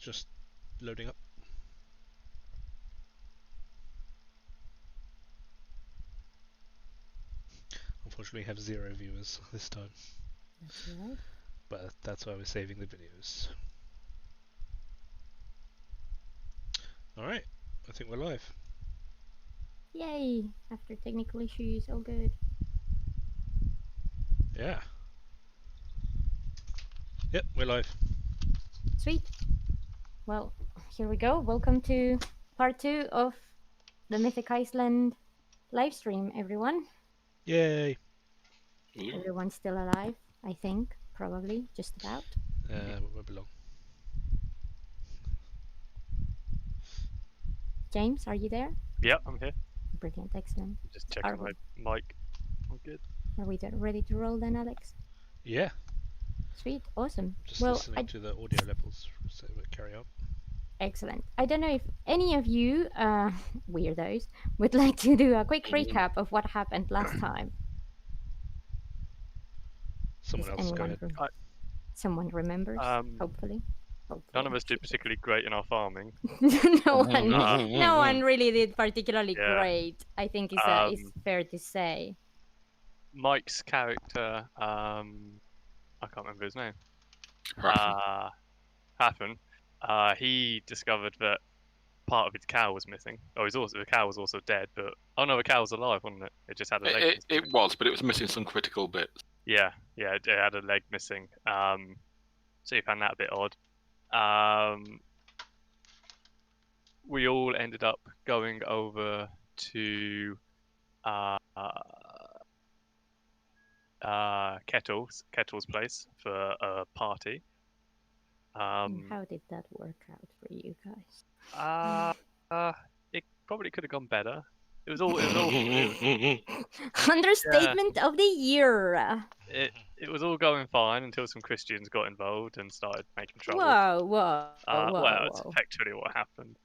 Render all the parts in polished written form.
Just loading up. Unfortunately, we have 0 viewers this time. That's right. But that's why we're saving the videos. Alright, I think we're live. Yay! After technical issues, all good. Yeah. Yep, we're live. Sweet. Well, here we go. Welcome to part 2 of the Mythic Iceland live stream, everyone. Yay! Everyone's still alive, I think. Probably, just about. We belong. James, are you there? Yeah, I'm here. Brilliant, excellent. Just checking my mic. I'm good. Are we ready to roll then, Alex? Yeah. Sweet, awesome. Just well, listening to the audio levels, so we'll carry on. Excellent. I don't know if any of you weirdos would like to do a quick recap of what happened last time. Someone else go ahead. Someone remembers, hopefully. None of us did particularly great in our farming. no one really did particularly great, I think is fair to say. Mike's character, I can't remember his name. Hafen. He discovered that part of his cow was missing. The cow was also dead, but the cow was alive, wasn't it? It just had a leg. It was, but it was missing some critical bits. Yeah, it had a leg missing. So you found that a bit odd. We all ended up going over to Kettle's place for a party. How did that work out for you guys? It probably could have gone better. It was all understatement of the year. It was all going fine until some Christians got involved and started making trouble. Whoa. It's effectively what happened.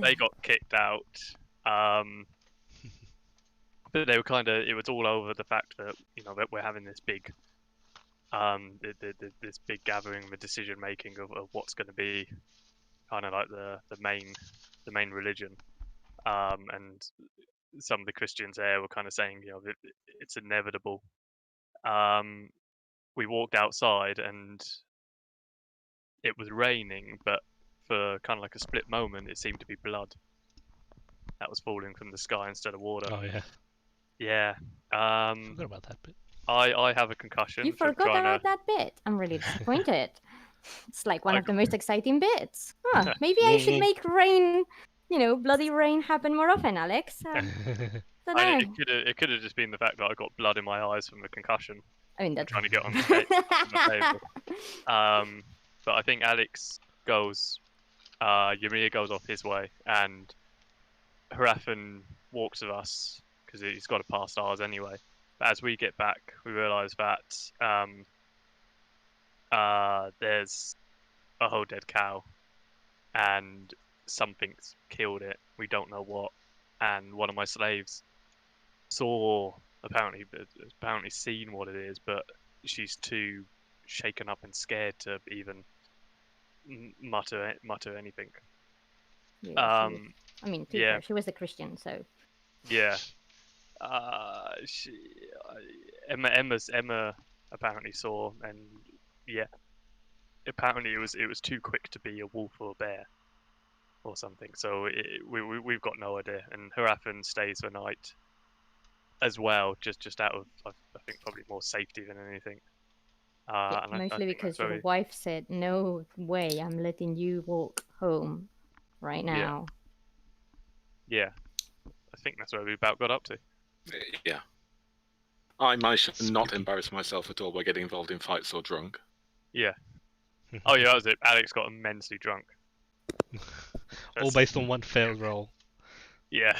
They got kicked out. But they were it was all over the fact that that we're having this big this big gathering, the decision making of what's going to be kind of like the main religion. And some of the Christians there were kind of saying, it's inevitable. We walked outside and it was raining, but for kind of like a split moment, it seemed to be blood that was falling from the sky instead of water. Oh yeah. Yeah. I forgot about that bit. I have a concussion. You forgot about that bit. I'm really disappointed. It's like one of the most exciting bits. Huh, maybe I should make rain, bloody rain happen more often, Alex. It could have just been the fact that I got blood in my eyes from the concussion. I mean, that's trying to get on the table. But I think Alex goes, Ymir goes off his way, and Hrafen walks with us because he's got to pass ours anyway. But as we get back, we realise that there's a whole dead cow, and something's killed it. We don't know what. And one of my slaves apparently seen what it is, but she's too shaken up and scared to even mutter anything. Yeah, she was a Christian, so. Yeah. Emma apparently saw, and apparently it was too quick to be a wolf or a bear or something. So we've got no idea. And Hrafen stays the night as well, just out of I think probably more safety than anything. Mostly because your wife said, "No way, I'm letting you walk home right now." Yeah. I think that's where we about got up to. Yeah. I managed to not embarrass myself at all by getting involved in fights or drunk. Yeah. Oh yeah, that was it. Alex got immensely drunk. All based on one failed roll. Yeah.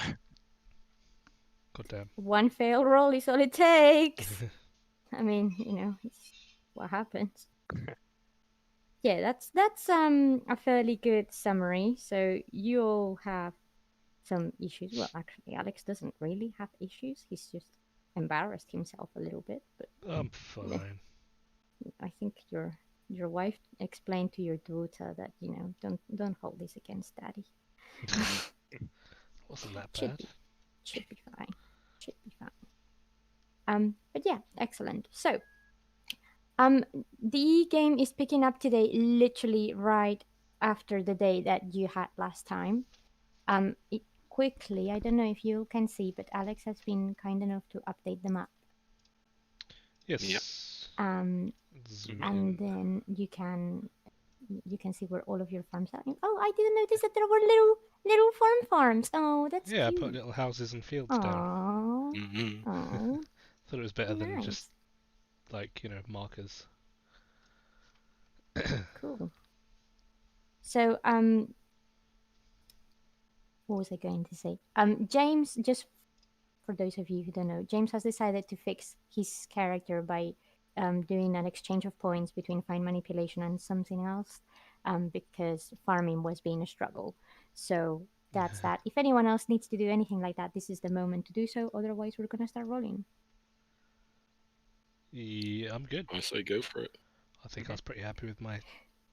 God damn. One failed roll is all it takes. I mean, it's what happens. Yeah, that's a fairly good summary. So you all have some issues. Well, actually, Alex doesn't really have issues. He's just embarrassed himself a little bit. But I'm fine. I think you're your wife explained to your daughter that don't hold this against daddy. Wasn't that Should bad? be, should be fine. Should be fine. But yeah, excellent. So, the game is picking up today, literally right after the day that you had last time. It quickly. I don't know if you can see, but Alex has been kind enough to update the map. Yes. Yep. Zoom And in. then you can see where all of your farms are. Oh, I didn't notice that there were little farms. Oh, that's Yeah, I cute. put little houses and fields down. Aww. Mm-hmm. Aww. Thought it was better than Nice. just like markers. Cool. So, what was I going to say? James, just for those of you who don't know, James has decided to fix his character by doing an exchange of points between fine manipulation and something else, because farming was being a struggle. So that's that. If anyone else needs to do anything like that, this is the moment to do so. Otherwise, we're gonna start rolling. Yeah, I'm good. I say go for it. I think I was pretty happy with my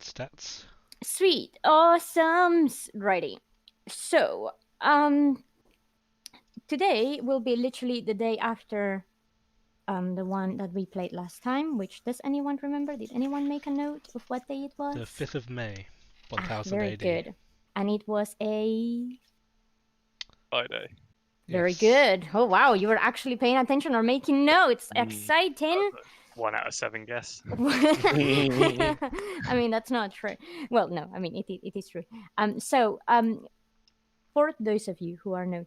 stats. Sweet, awesome, righty. So, today will be literally the day after the one that we played last time. Which, does anyone remember? Did anyone make a note of what day it was? The 5th of May, 1000 very AD. good. And it was a Friday. very Yes. good. Oh wow, you were actually paying attention or making notes. Exciting. 1 out of 7 guess. I mean, that's not true. Well, no, I mean it is true. So for those of you who are new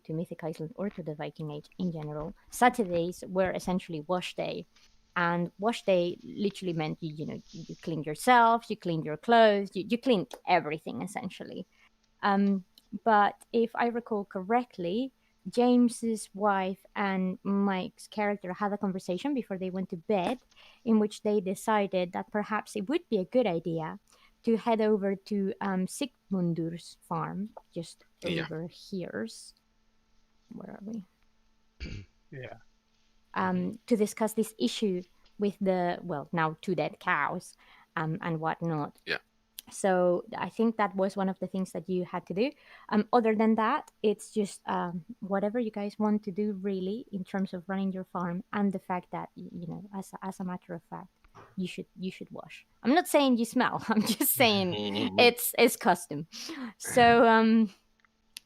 to Mythic Iceland or to the Viking Age in general, Saturdays were essentially wash day. And wash day literally meant you cleaned yourself, you cleaned your clothes, you cleaned everything essentially. But if I recall correctly, James's wife and Mike's character had a conversation before they went to bed, in which they decided that perhaps it would be a good idea to head over to Sigmundur's farm, just Yeah. over here's. Where are we? Yeah. To discuss this issue with the now 2 dead cows and whatnot. Yeah. So I think that was one of the things that you had to do. Other than that, it's just whatever you guys want to do really in terms of running your farm, and the fact that as a matter of fact, you should wash. I'm not saying you smell. I'm just saying it's custom. So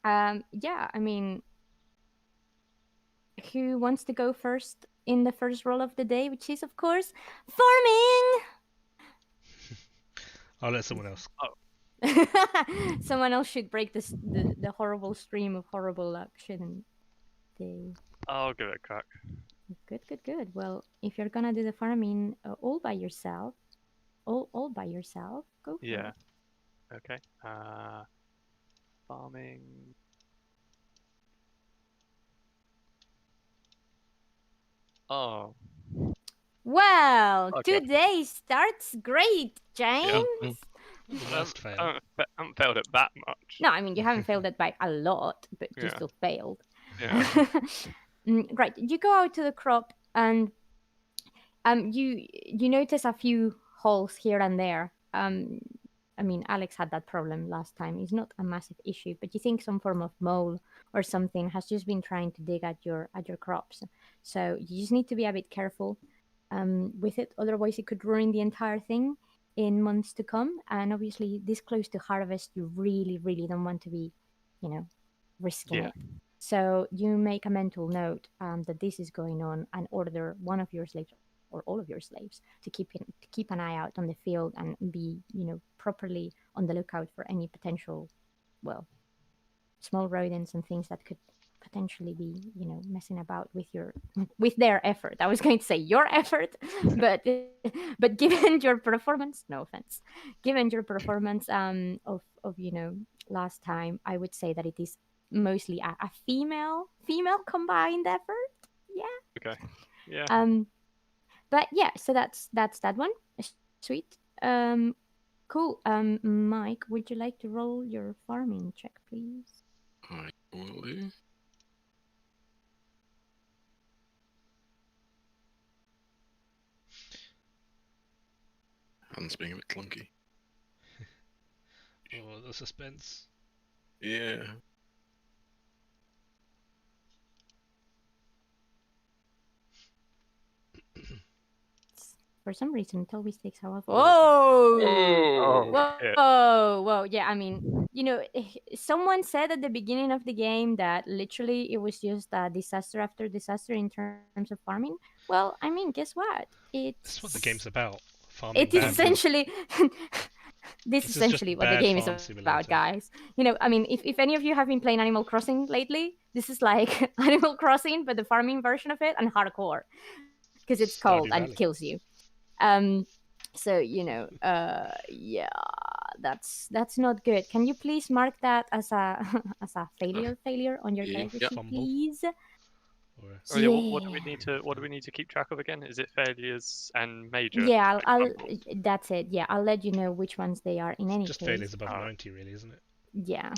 yeah, I mean, who wants to go first in the first roll of the day, which is of course farming. I'll let someone else. Someone else should break the horrible stream of horrible luck, shouldn't they? I'll give it a crack. Good. Well, if you're gonna do the farming all by yourself, go for Yeah. it. Okay. Farming. Oh. Well, Okay. today starts great, James. The worst fail. I haven't failed it that much. No, I mean you haven't failed it by a lot, but you Yeah. still failed. Yeah. Right, you go out to the crop and you notice a few holes here and there. I mean, Alex had that problem last time. It's not a massive issue, but you think some form of mole or something has just been trying to dig at your crops. So you just need to be a bit careful with it. Otherwise, it could ruin the entire thing in months to come. And obviously, this close to harvest, you really, really don't want to be, risking it. So you make a mental note that this is going on, and order one of your slaves or all of your slaves to keep an eye out on the field and be properly on the lookout for any potential small rodents and things that could potentially be messing about with their effort. I was going to say your effort, but given your performance, no offense, given your performance of last time, I would say that it is mostly a female combined effort. Okay. Yeah. But yeah, so that's that one. Sweet. Cool. Mike, would you like to roll your farming check, please? I will do. Hands being a bit clunky. Oh, the suspense. Yeah. For some reason, it always takes a while. Oh! Oh, shit. Whoa! Yeah, I mean, someone said at the beginning of the game that literally it was just disaster after disaster in terms of farming. Well, I mean, guess what? That's what the game's about. Farming It is badly. essentially this This is is just essentially what the bad game is farm about, simulator. guys. I mean, if any of you have been playing Animal Crossing lately, this is like Animal Crossing, but the farming version of it and hardcore, because it's cold Stardew and Valley. it kills you. So yeah, that's not good. Can you please mark that as a as a failure on your Yeah. character Yep. sheet, Fumble. please? Or Oh yeah, what do we need to keep track of again? Is it failures and major? Yeah, I'll fumbles? that's it. Yeah, I'll let you know which ones they are in any just case. failures above Oh. 90, really, isn't it? Yeah,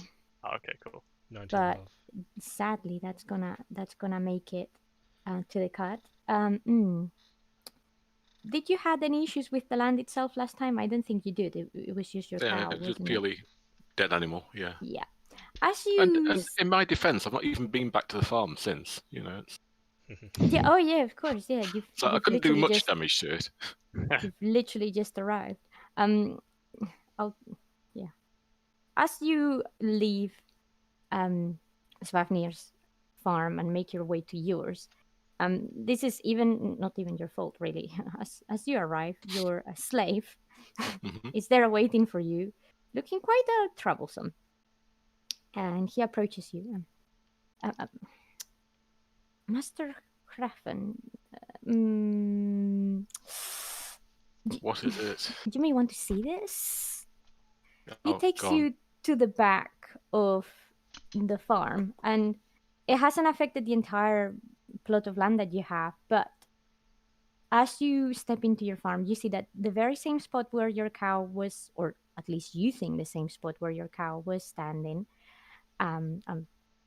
Oh, okay, cool. 90 But- and above. sadly, that's gonna make it to the cut. Did you had any issues with the land itself last time? I don't think you did. It was just your Yeah, cow, it was just wasn't it? purely dead animal. Yeah. Yeah. As you And in my defence, I've not even been back to the farm since. It's... yeah, oh yeah, of course, yeah. So I you've couldn't do literally much just, damage to it. You've literally just arrived. Yeah. As you leave Svafnir's farm and make your way to yours, this is not even your fault really. As you arrive, your slave Mhm. is there waiting for you, looking quite troublesome. And he approaches you. Master Krafen, What is it? you may want to see this. He Oh, takes go on. you to the back of the farm, and it hasn't affected the entire plot of land that you have, but as you step into your farm, you see that the very same spot where your cow was, or at least you think the same spot where your cow was standing,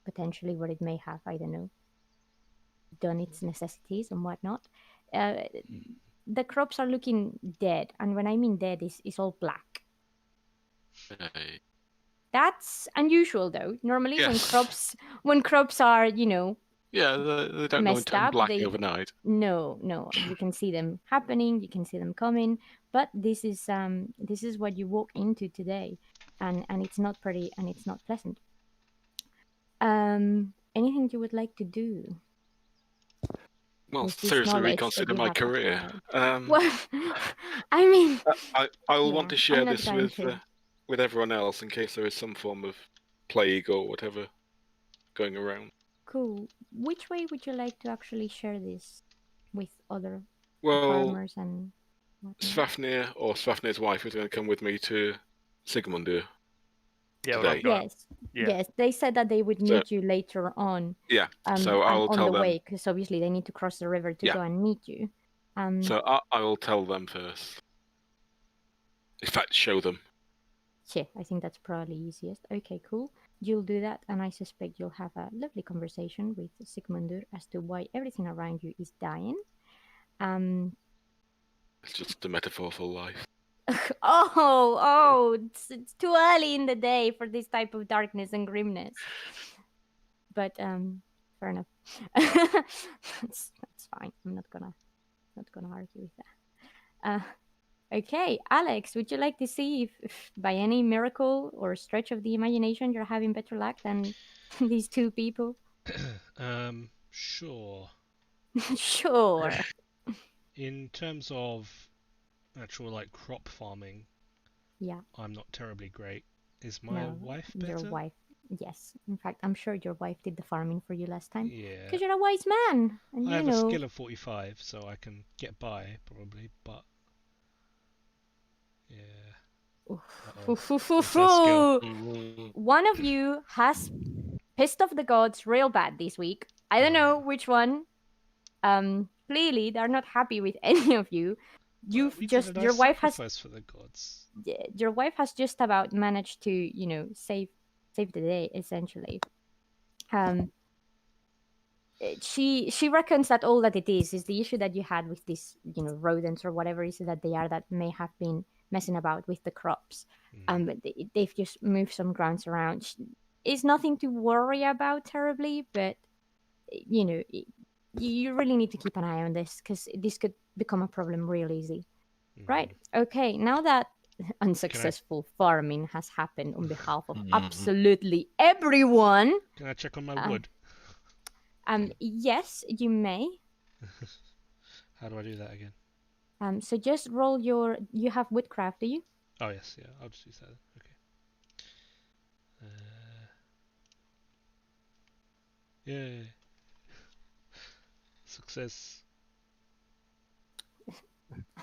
potentially where it may have, I don't know, done its necessities and whatnot. The crops are looking dead, and when I mean dead, is all black. Hey. That's unusual, though. Normally, Yes. when crops are, Yeah, they don't go messed into up, black they- overnight. no, you can see them happening, you can see them coming, but this is what you walk into today, and it's not pretty and it's not pleasant. Anything you would like to do? Well, With this seriously knowledge that reconsider you my have career. Well, I mean, I will yeah, want to I'm share not this going to. with everyone else in case there is some form of plague or whatever going around. Cool. Which way would you like to actually share this with other Well, farmers and whatnot? Svafnir or Svafnir's wife is going to come with me to Sigmundur. Yeah, well, Today. I'm going. Yes, Yeah. yes. They said that they would So- meet you later on. Yeah, so I will on tell the them. way, because obviously they need to cross the river to Yeah. go and meet you. So I will tell them first. In fact, show them. Yeah, I think that's probably easiest. Okay, cool. You'll do that, and I suspect you'll have a lovely conversation with Sigmundur as to why everything around you is dying. It's just a metaphor for life. It's too early in the day for this type of darkness and grimness. But fair enough. that's fine. I'm not gonna argue with that. Okay, Alex, would you like to see if by any miracle or stretch of the imagination you're having better luck than these two people? Sure. Sure. In terms of actual crop farming, Yeah. I'm not terribly great. Is my No, wife better? your wife. Yes. In fact, I'm sure your wife did the farming for you last time. Yeah. Because you're a wise man. And I you have know. a skill of 45, so I can get by probably, but yeah. skill. One of you has pissed off the gods real bad this week. I don't know which one. Clearly they're not happy with any of you. You've We just did a nice your wife has sacrifice for the gods. your wife has just about managed to save the day essentially. She reckons that all that it is the issue that you had with these rodents or whatever is that they are that may have been messing about with the crops. Mm. But they've just moved some grounds around. It's nothing to worry about terribly, but you know, you really need to keep an eye on this because this could become a problem real easy. Right. Okay. Now that unsuccessful farming has happened on behalf of absolutely everyone. Can I check on my wood? Yes, you may. How do I do that again? So just roll your. You have woodcraft, do you? Oh yes, yeah. I'll just use that. Okay. Yay! Success.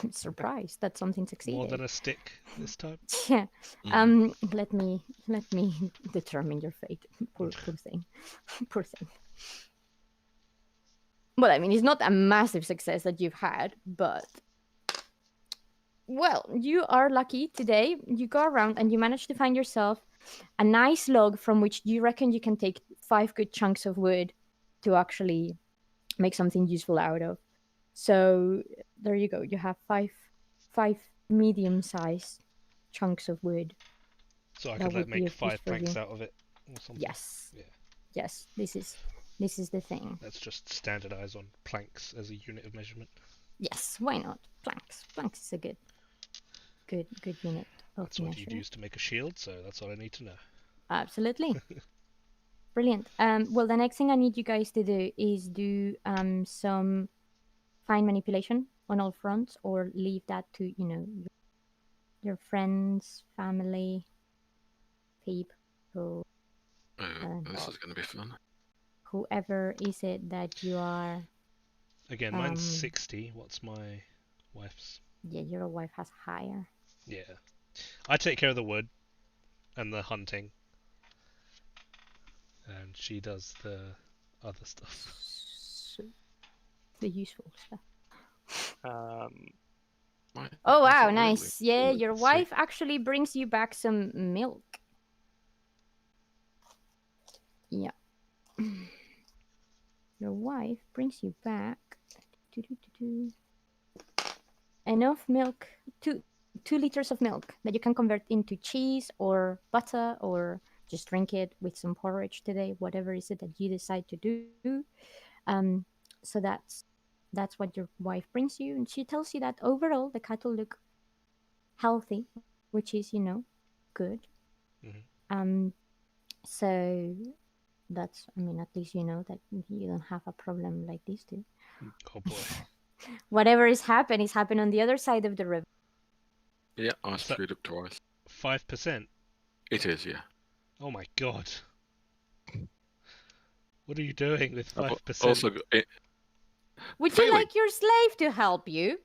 I'm surprised that something succeeded. More than a stick this time. Yeah. Let me determine your fate. Poor thing. Poor thing. Well, I mean, it's not a massive success that you've had, but well, you are lucky today. You go around and you manage to find yourself a nice log from which you reckon you can take 5 good chunks of wood to actually make something useful out of. So there you go. You have five medium-sized chunks of wood. So I could make 5 planks out of it or something. Yes. Yeah. Yes. This is the thing. Let's just standardize on planks as a unit of measurement. Yes. Why not? Planks. Planks is a good unit of That's what measure. you'd use to make a shield. So that's all I need to know. Absolutely. Brilliant. Well, the next thing I need you guys to do is do some fine manipulation on all fronts, or leave that to your friends, family, people. This is going to be fun. Whoever is it that you are. Again, mine's 60. What's my wife's? Yeah, your wife has higher. Yeah, I take care of the wood and the hunting, and she does the other stuff. The useful stuff. Oh wow, nice. Yeah, your wife actually brings you back some milk. Yeah. Your wife brings you back enough milk, 2 liters of milk that you can convert into cheese or butter, or just drink it with some porridge today, whatever is it that you decide to do. So that's what your wife brings you, and she tells you that overall the cattle look healthy, which is good. Mm-hmm. So that's, I mean, at least you know that you don't have a problem like these two. Oh boy. Whatever is happened on the other side of the river. Yeah, I screwed up twice. 5%? It is, yeah. Oh my god. What are you doing with 5%? Also, would you like your slave to help you?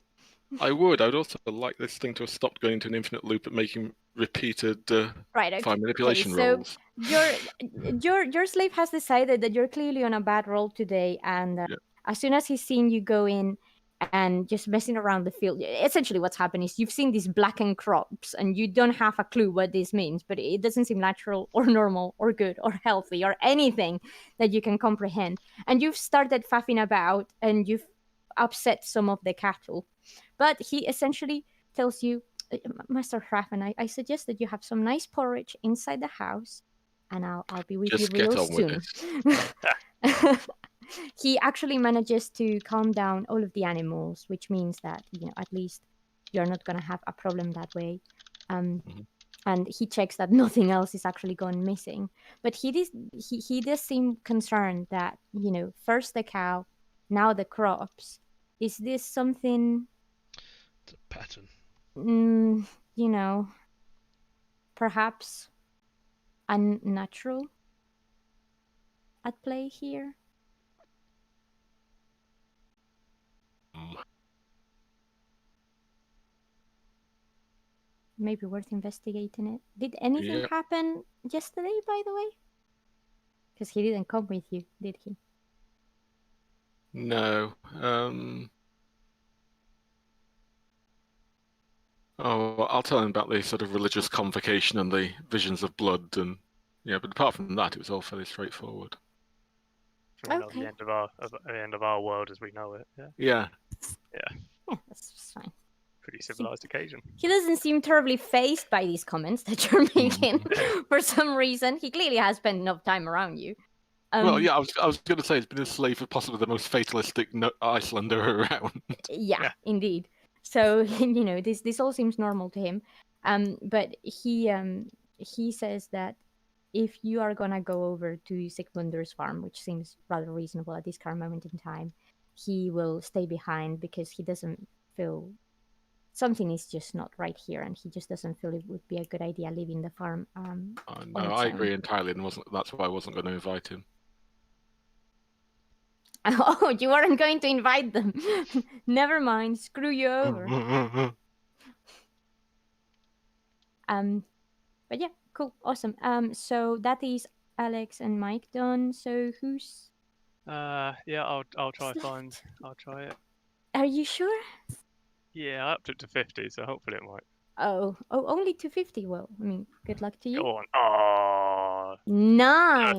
I would. I would also like this thing to have stopped going into an infinite loop at making repeated fine manipulation rolls. Your slave has decided that you're clearly on a bad roll today, and as soon as he's seen you go in and just messing around the field, essentially what's happened is you've seen these blackened crops and you don't have a clue what this means, but it doesn't seem natural or normal or good or healthy or anything that you can comprehend. And you've started faffing about and you've upset some of the cattle. But he essentially tells you, Master Hraffen, I suggest that you have some nice porridge inside the house, and I'll be with you real soon. He actually manages to calm down all of the animals, which means that at least you're not gonna have a problem that way. And he checks that nothing else is actually gone missing. But he does seem concerned that first the cow, now the crops. Is this something? It's a pattern. Perhaps unnatural at play here. Maybe worth investigating it. Did anything happen yesterday, by the way? Because he didn't come with you, did he? No. Oh, I'll tell him about the sort of religious convocation and the visions of blood, and but apart from that, it was all fairly straightforward. Okay. The end of our world as we know it. Yeah. Yeah, that's fine. Pretty civilized occasion. He doesn't seem terribly phased by these comments that you're making for some reason. He clearly has spent enough time around you. Well, yeah, I was going to say he's been a slave for possibly the most fatalistic Icelander around. Yeah, indeed. So you know this all seems normal to him. But he says that if you are gonna go over to Sigmunder's farm, which seems rather reasonable at this current moment in time, he will stay behind because he doesn't feel something is just not right here, and he just doesn't feel it would be a good idea leaving the farm. No, I agree entirely, and that's why I wasn't going to invite him. Oh, you weren't going to invite them. Never mind. Screw you over. But yeah, cool, awesome. So that is Alex and Mike done. So who's? Yeah, I'll try I'll try it. Are you sure? Yeah, I upped it to 50, so hopefully it might. Oh, only 250. Well, I mean, good luck to you. Go on. Oh, Nice.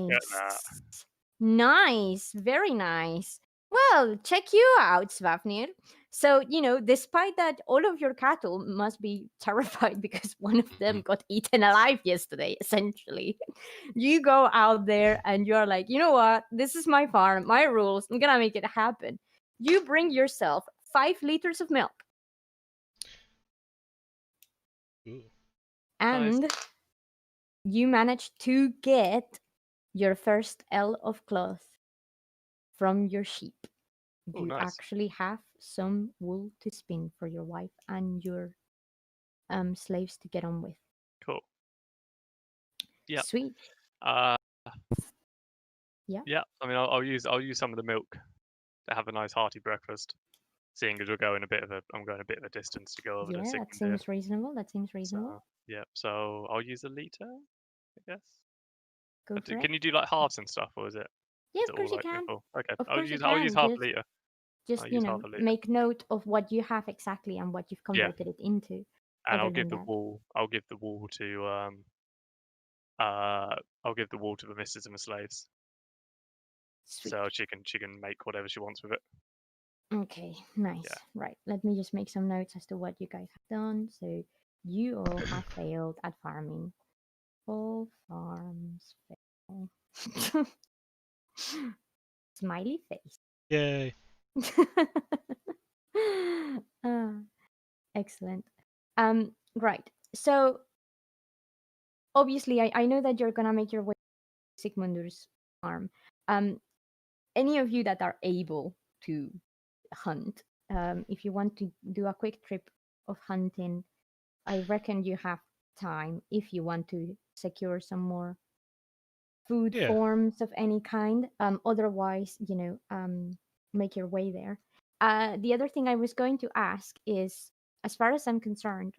Nice. Very nice. Well, check you out, Svafnir. So, you know, despite that, all of your cattle must be terrified because one of them got eaten alive yesterday, essentially. You go out there and you're like, you know what? This is my farm, my rules. I'm going to make it happen. You bring yourself 5 liters of milk. Ooh. And Nice. you manage to get your first ell of cloth from your sheep. Oh, You nice. actually have some wool to spin for your wife and your slaves to get on with. Cool. Yeah. Sweet. Yeah. Yeah. I mean, I'll use some of the milk to have a nice hearty breakfast. Seeing as I'm going a bit of a distance to go over to Yeah, Sigmund. that seems reasonable. That seems reasonable. So, yeah. So I'll use a liter, I guess. Go for it. Can you do like halves and stuff, or is it? Yeah, is of it course all you like can. equal? Okay. Of I'll course you use can. half a liter. Just I'll you use know, half a liter. make note of what you have exactly and what you've converted it into. And I'll other give than the that. wool. I'll give the wool to I'll give the wool to the missus and the slaves, Sweet. so she can make whatever she wants with it. Okay, nice. Yeah. Right, let me just make some notes as to what you guys have done. So you all have failed at farming. All farms fail. Smiley face. Yay. Excellent. Right. So obviously I know that you're gonna make your way to Sigmunder's farm. Any of you that are able to hunt, if you want to do a quick trip of hunting, I reckon you have time if you want to secure some more food forms of any kind. Otherwise, you know, make your way there. The other thing I was going to ask is, as far as I'm concerned,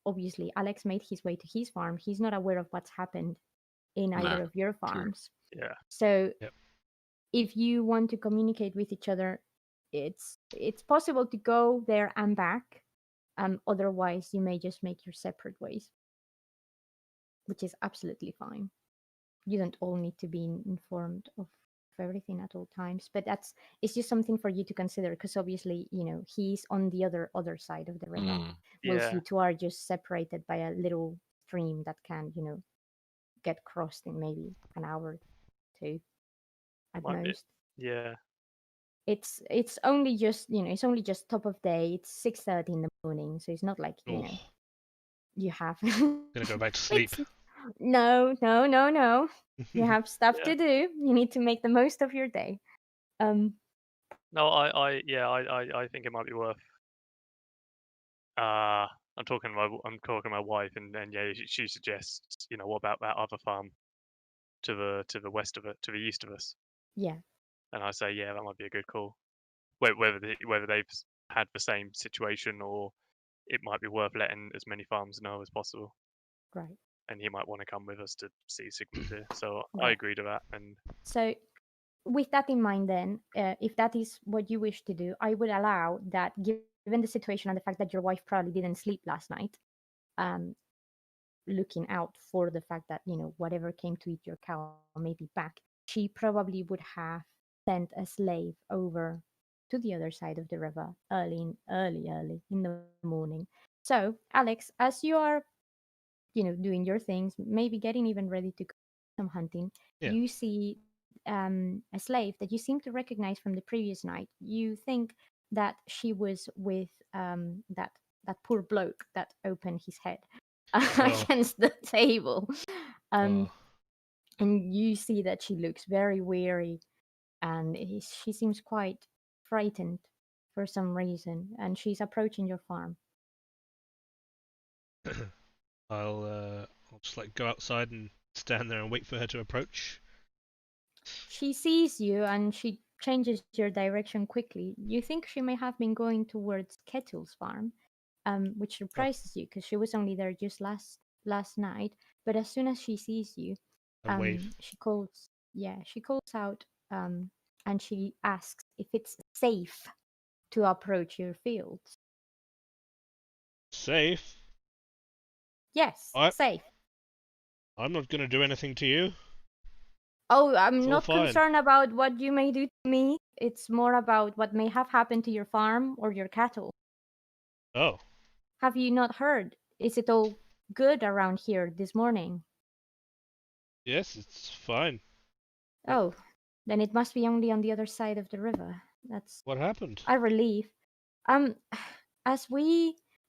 obviously Alex made his way to his farm. He's not aware of what's happened in either of your farms. Yeah. So if you want to communicate with each other, it's possible to go there and back. Otherwise, you may just make your separate ways, which is absolutely fine. You don't all need to be informed of everything at all times, but it's just something for you to consider, because obviously, you know, he's on the other side of the river, whilst you two are just separated by a little stream that can, you know, get crossed in maybe an hour or two at most. Yeah. It's only just, you know, it's only just top of day. It's 6:30 in the morning, so it's not like, you know, you have Gonna go back to sleep. No. You have stuff to do. You need to make the most of your day. No, I think it might be worth. I'm talking to my wife, and yeah, she suggests, you know, what about that other farm to the west of it, to the east of us? Yeah. And I say, yeah, that might be a good call. Whether they've had the same situation, or it might be worth letting as many farms know as possible. Right. And he might want to come with us to see Sigmund here. So Right. I agree to that. And so with that in mind, then, if that is what you wish to do, I would allow that, given the situation and the fact that your wife probably didn't sleep last night, looking out for the fact that, you know, whatever came to eat your cow may be back, she probably would have sent a slave over to the other side of the river early in the morning. So, Alex, as you are, doing your things, maybe getting even ready to go some hunting, Yeah. you see a slave that you seem to recognize from the previous night. You think that she was with that poor bloke that opened his head against the table. Oh. And you see that she looks very weary, and she seems quite frightened for some reason, and she's approaching your farm. I'll just like go outside and stand there and wait for her to approach. She sees you and she changes your direction quickly. You think she may have been going towards Kettle's farm, which surprises you because she was only there just last night. But as soon as she sees you, I wave. she calls out, and she asks if it's safe to approach your fields. Safe? Yes, I- safe. I'm not gonna do anything to you. Oh, It's I'm all not fine. concerned about what you may do to me. It's more about what may have happened to your farm or your cattle. Oh, Have you not heard? Is it all good around here this morning? yes, it's fine. Oh, then it must be only on the other side of the river. That's What happened? a relief. As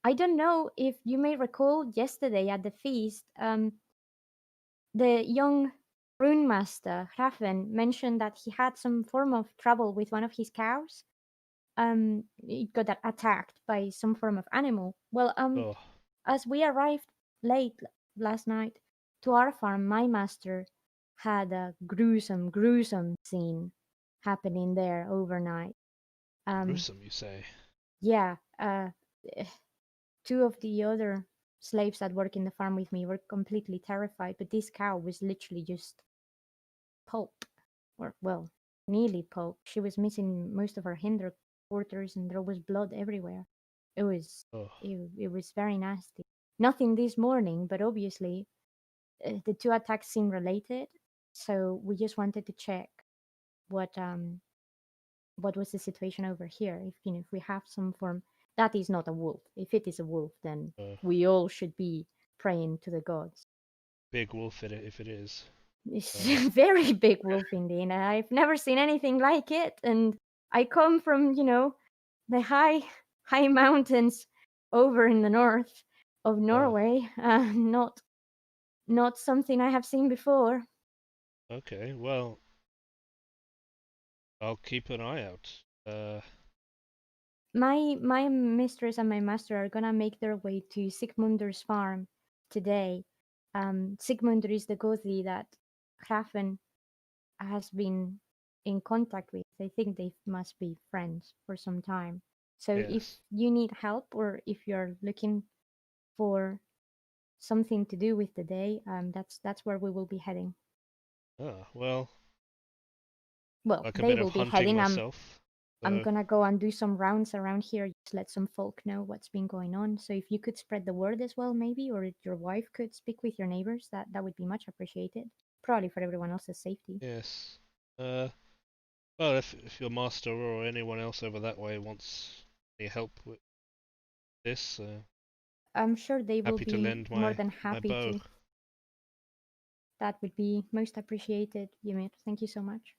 I don't know if you may recall yesterday at the feast, the young rune master Raffen mentioned that he had some form of trouble with one of his cows. It got attacked by some form of animal. Well, Oh, as we arrived late last night to our farm, my master had a gruesome scene happening there overnight. gruesome, you say? Yeah, two of the other slaves that work in the farm with me were completely terrified, but this cow was literally just pulp, or well, nearly pulp. She was missing most of her hinder quarters, and there was blood everywhere. It was Oh, it was very nasty. Nothing this morning, but obviously the two attacks seem related. So we just wanted to check what was the situation over here. If we have some form that is not a wolf. If it is a wolf, then we all should be praying to the gods. big wolf if it is. It's a very big wolf indeed. I've never seen anything like it, and I come from the high mountains over in the north of Norway. Not something I have seen before. Okay, well, I'll keep an eye out. My mistress and my master are gonna make their way to Sigmunder's farm today. Sigmunder is the gothi that Grafen has been in contact with. I think they must be friends for some time. So if Yes. you need help or if you're looking for something to do with the day, that's where we will be heading. Well, Well, like a they bit of will be hunting heading. myself. I'm So, gonna go and do some rounds around here, just let some folk know what's been going on. So if you could spread the word as well, maybe, or if your wife could speak with your neighbors, that would be much appreciated. Probably for everyone else's safety. yes. Well, if your master or anyone else over that way wants any help with this, I'm sure they will happy to be lend more my than happy bow. to. That would be most appreciated, Ymir. Thank you so much.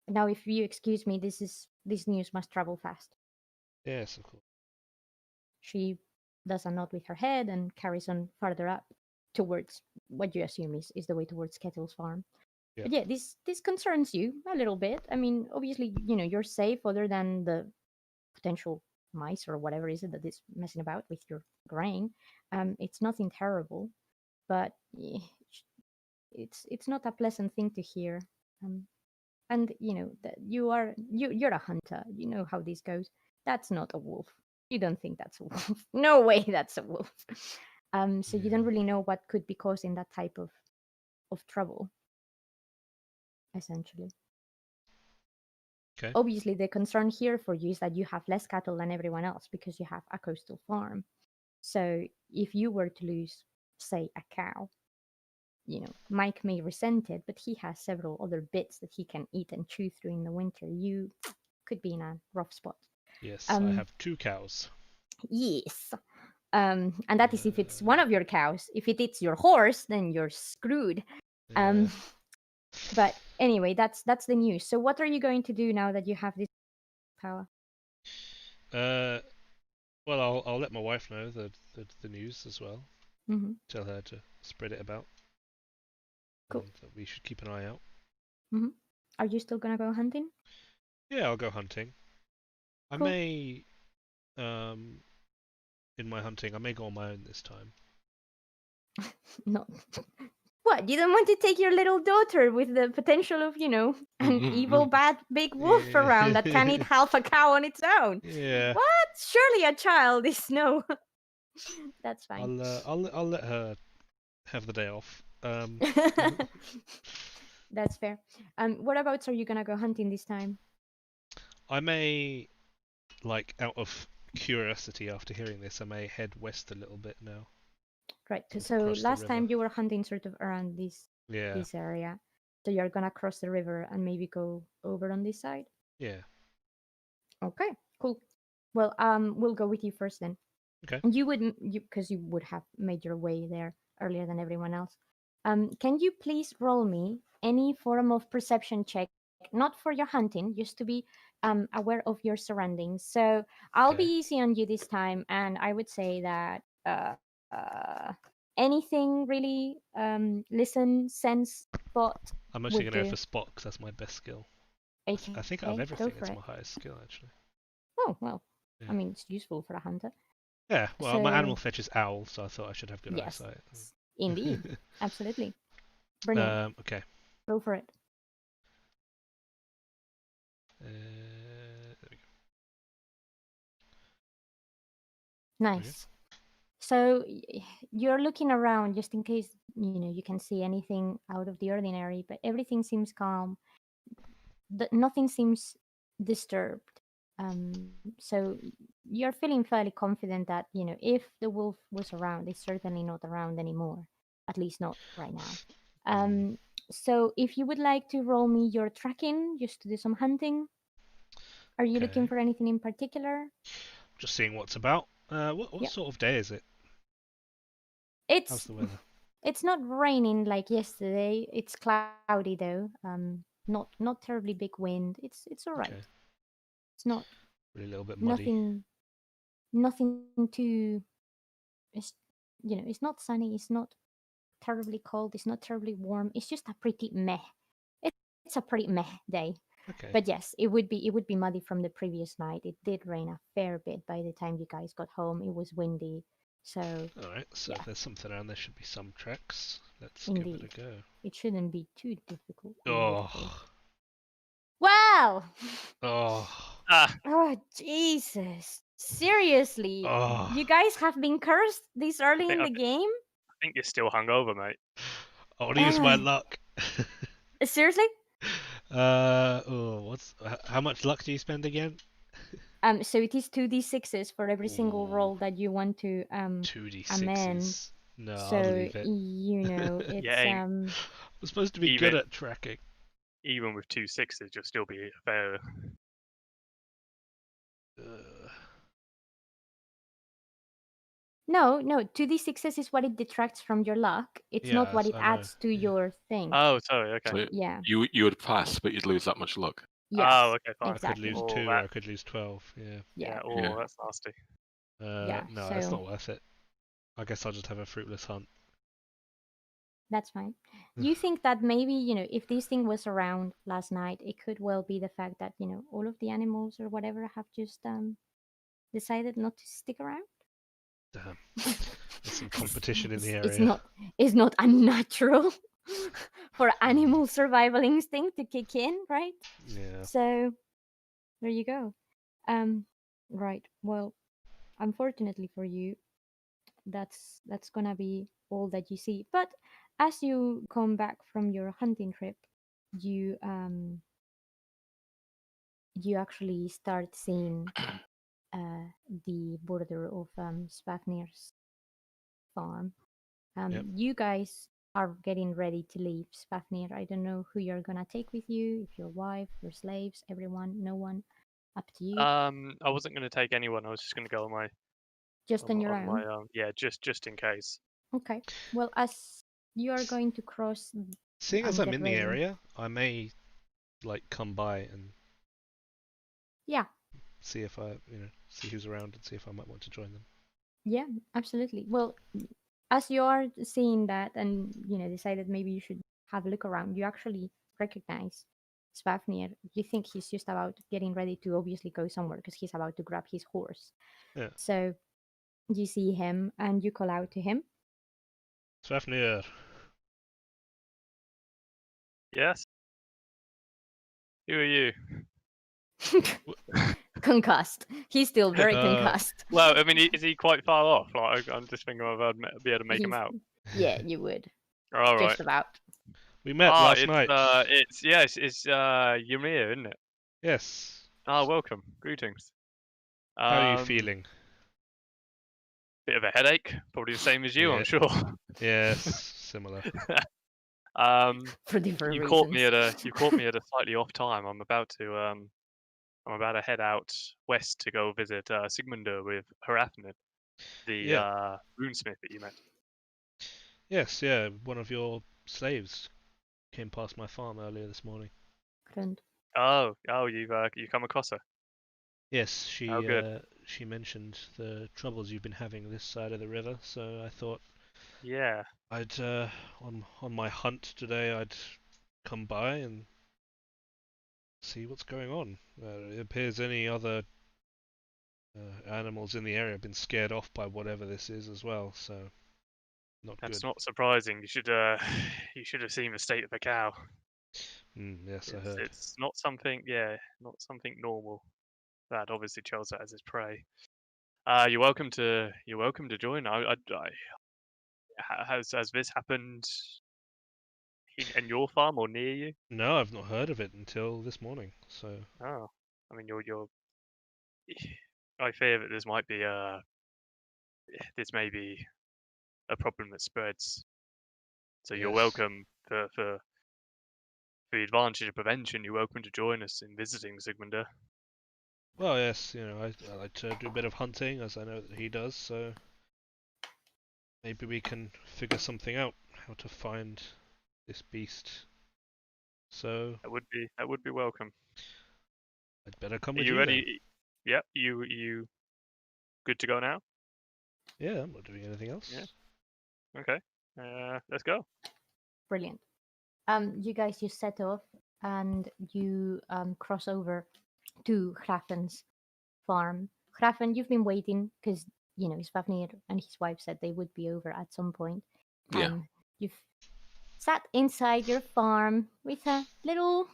Now, if you excuse me, this news must travel fast. Yes, of course. She does a nod with her head and carries on further up towards what you assume is the way towards Kettle's farm. Yeah. But yeah, this concerns you a little bit. I mean, obviously, you're safe other than the potential mice or whatever is it that is messing about with your grain. It's nothing terrible, but it's not a pleasant thing to hear. And that you're a hunter. You know how this goes. That's not a wolf. You don't think that's a wolf. No way that's a wolf. So you don't really know what could be causing that type of trouble, essentially. Okay. Obviously, the concern here for you is that you have less cattle than everyone else because you have a coastal farm. So if you were to lose, say, a cow, Mike may resent it, but he has several other bits that he can eat and chew through in the winter. could be in a rough spot. Yes, I have 2 cows. Yes. And that is if it's one of your cows. If it eats your horse, then you're screwed. Yeah. But anyway, that's the news. So what are you going to do now that you have this power? Well, I'll let my wife know the news as well. Mm-hmm. Tell her to spread it about. Cool. And that we should keep an eye out. Mm-hmm. Are you still gonna go hunting? Yeah, I'll go hunting. I Cool. may, in my hunting, I may go on my own this time. No. What? You don't want to take your little daughter with the potential of, an evil, bad, big wolf around that can eat half a cow on its own? Yeah. What? Surely a child is no. That's fine. I'll let her have the day off. That's fair. Whereabouts are you gonna go hunting this time? I may, like, out of curiosity after hearing this, I may head west a little bit now. Right. Sort of So cross the last time river. you were hunting sort of around this Yeah. area. So you're gonna cross the river and maybe go over on this side. Yeah. Okay. Cool. Well, we'll go with you first then. Okay. You would, because you would have made your way there earlier than everyone else. Can you please roll me any form of perception check, not for your hunting, just to be aware of your surroundings. So I'll be Okay. easy on you this time, and I would say that anything really, listen, sense, spot. I'm actually Would gonna go do. for spot because that's my best skill. Okay, I think out of go everything, for it's it. my highest skill actually. Oh well, Yeah. I mean it's useful for a hunter. Yeah. Well, my So- animal fetch is owl, so I thought I should have good Yes, eyesight. indeed, absolutely, brilliant. Okay. Go for it. There we go. Nice. So you're looking around just in case you can see anything out of the ordinary, but everything seems calm. Nothing seems disturbed. So you're feeling fairly confident that if the wolf was around, it's certainly not around anymore. At least not right now. So if you would like to roll me your tracking just to do some hunting, are you looking Okay. for anything in particular? Just seeing what's about. What Yep. sort of day is it? It's How's the weather? It's not raining like yesterday. It's cloudy though. Not terribly big wind. It's all right. Okay. It's not Really a little bit muddy. nothing too. It's not sunny. It's not terribly cold. It's not terribly warm. It's just a pretty meh. It's a pretty meh day. Okay. But yes, it would be muddy from the previous night. It did rain a fair bit by the time you guys got home. It was windy. So Alright, so yeah. if there's something around, there should be some tracks. Let's Indeed. give it a go. It shouldn't be too difficult. I would Oh. think. Well. Oh. Ah, Oh Jesus! Seriously, Oh. you guys have been cursed this early in I the game? I think you're still hungover, mate. I want to use my Ah. luck. Seriously? How much luck do you spend again? So it is 2d6s for every single Ooh. roll that you want to amend. 2d6s. No, So I'll leave it. it's Yeah, I'm supposed to be good Even- at tracking. Even with 2 6s, you'll still be a fair. no 2d6s is what it detracts from your luck. It's not what Yes, it I know, adds to yeah. your thing. Oh, sorry. Okay. So Yeah. you would pass, but you'd lose that much luck. Yes. Oh, okay, fine. I could Exactly. lose Oh, 2 or that- I could lose 12. Yeah. Yeah. Oh, Yeah. that's nasty. Yeah, No, that's so- not worth it. I guess I'll just have a fruitless hunt. That's fine. You think that maybe, if this thing was around last night, it could well be the fact that, all of the animals or whatever have just decided not to stick around? Damn. There's some competition in the It's area. It's not unnatural for animal survival instinct to kick in, right? Yeah. So there you go. Right. Well, unfortunately for you, that's gonna be all that you see. But as you come back from your hunting trip, you actually start seeing the border of Spafnir's farm. Yep. You guys are getting ready to leave Spafnir. I don't know who you're gonna take with you, if your wife, your slaves, everyone, no one. Up to you. I wasn't going to take anyone. I was just going to go on my Just on your own. my yeah, just in case. Okay. Well, as you are going to cross, Seeing as I'm get in the ready. area, I may come by and Yeah. see if see who's around and see if I might want to join them. Yeah, absolutely. Well, as you are seeing that and decided maybe you should have a look around, you actually recognize Svafnir. You think he's just about getting ready to obviously go somewhere because he's about to grab his horse. Yeah. So you see him and you call out to him. Svafnir. Yes. Who are you? Concussed. He's still very concussed. Well, I mean, is he quite far off? Like, I'm just thinking I'd be able to make him out. Yeah, you would. All right. Just about. We met last night. It's Ymir, isn't it? Yes. Welcome. Greetings. How are you feeling? Bit of a headache, probably the same as you, Yeah. I'm sure. Yes, similar. For different you reasons. caught me at a slightly off time. I'm about to head out west to go visit Sigmund with Hrafnir, the runesmith that you met. Yes, yeah. One of your slaves came past my farm earlier this morning. Friend. Oh, you come across her? Yes, good. she mentioned the troubles you've been having this side of the river, so I thought Yeah. I'd on my hunt today I'd come by and see what's going on. It appears any other animals in the area have been scared off by whatever this is as well, so not That's good. not surprising. You should have seen the state of the cow. Yes, I heard. It's not something normal. That obviously chose that as his prey. You're welcome to join. Has this happened in your farm or near you? No, I've not heard of it until this morning. So. Oh, I mean, you're. I fear that this may be a problem that spreads. So you're Yes. welcome for the advantage of prevention. You're welcome to join us in visiting Sigmund. Well, yes, I like to do a bit of hunting, as I know that he does, so maybe we can figure something out, how to find this beast. So that would be welcome. I'd better come Are with you you ready? then. Yep. You good to go now? Yeah, I'm not doing anything else. Yeah. Okay. Let's go. Brilliant. You guys just set off and you cross over to Grafen's farm. Grafen, you've been waiting because Svafnir and his wife said they would be over at some point. Yeah. You've sat inside your farm with a little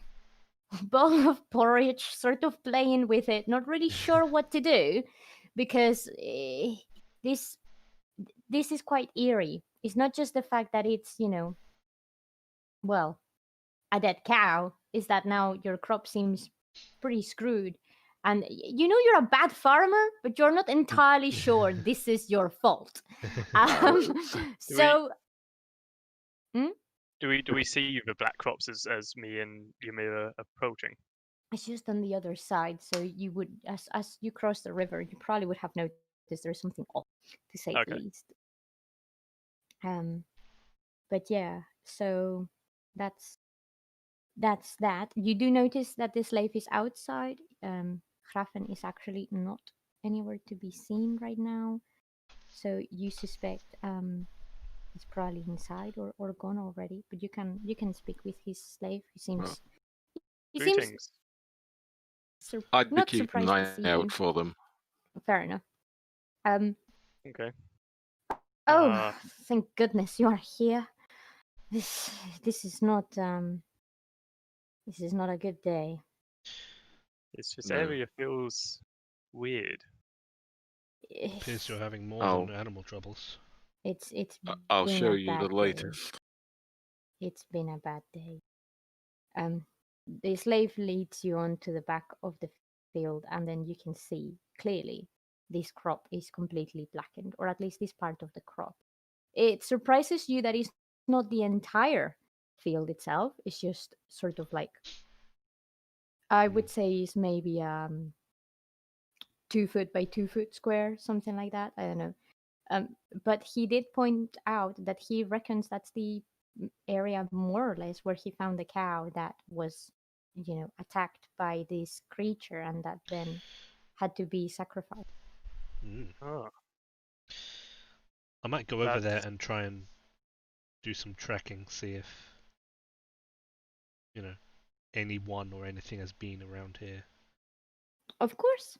bowl of porridge, sort of playing with it, not really sure what to do, because this is quite eerie. It's not just the fact that it's well, a dead cow. Is that now your crop seems pretty screwed, and you're a bad farmer, but you're not entirely sure this is your fault. Do we see the black crops as me and Ymir are approaching? It's just on the other side, so you would, as you cross the river, you probably would have noticed there's something off, to say the least. But yeah, so that's that. You do notice that the slave is outside. Grafen is actually not anywhere to be seen right now, so you suspect he's probably inside or gone already. But you can speak with his slave. He seems I'd be not keeping an surprised to eye see you. out for them. Fair enough. Okay. Oh, thank goodness you are here. This is not a good day. This area feels weird. It appears you're having more than animal troubles. It's I'll been show a you bad the latest. Day. It's been a bad day. The slave leads you onto the back of the field, and then you can see clearly this crop is completely blackened, or at least this part of the crop. It surprises you that it's not the entire field itself. It's just sort of like, I would say, is maybe 2 foot by 2 foot square, something like that. I don't know. But he did point out that he reckons that's the area more or less where he found the cow that was, attacked by this creature and that then had to be sacrificed. Oh, I might go over there That's- and try and do some tracking, see if anyone or anything has been around here. Of course.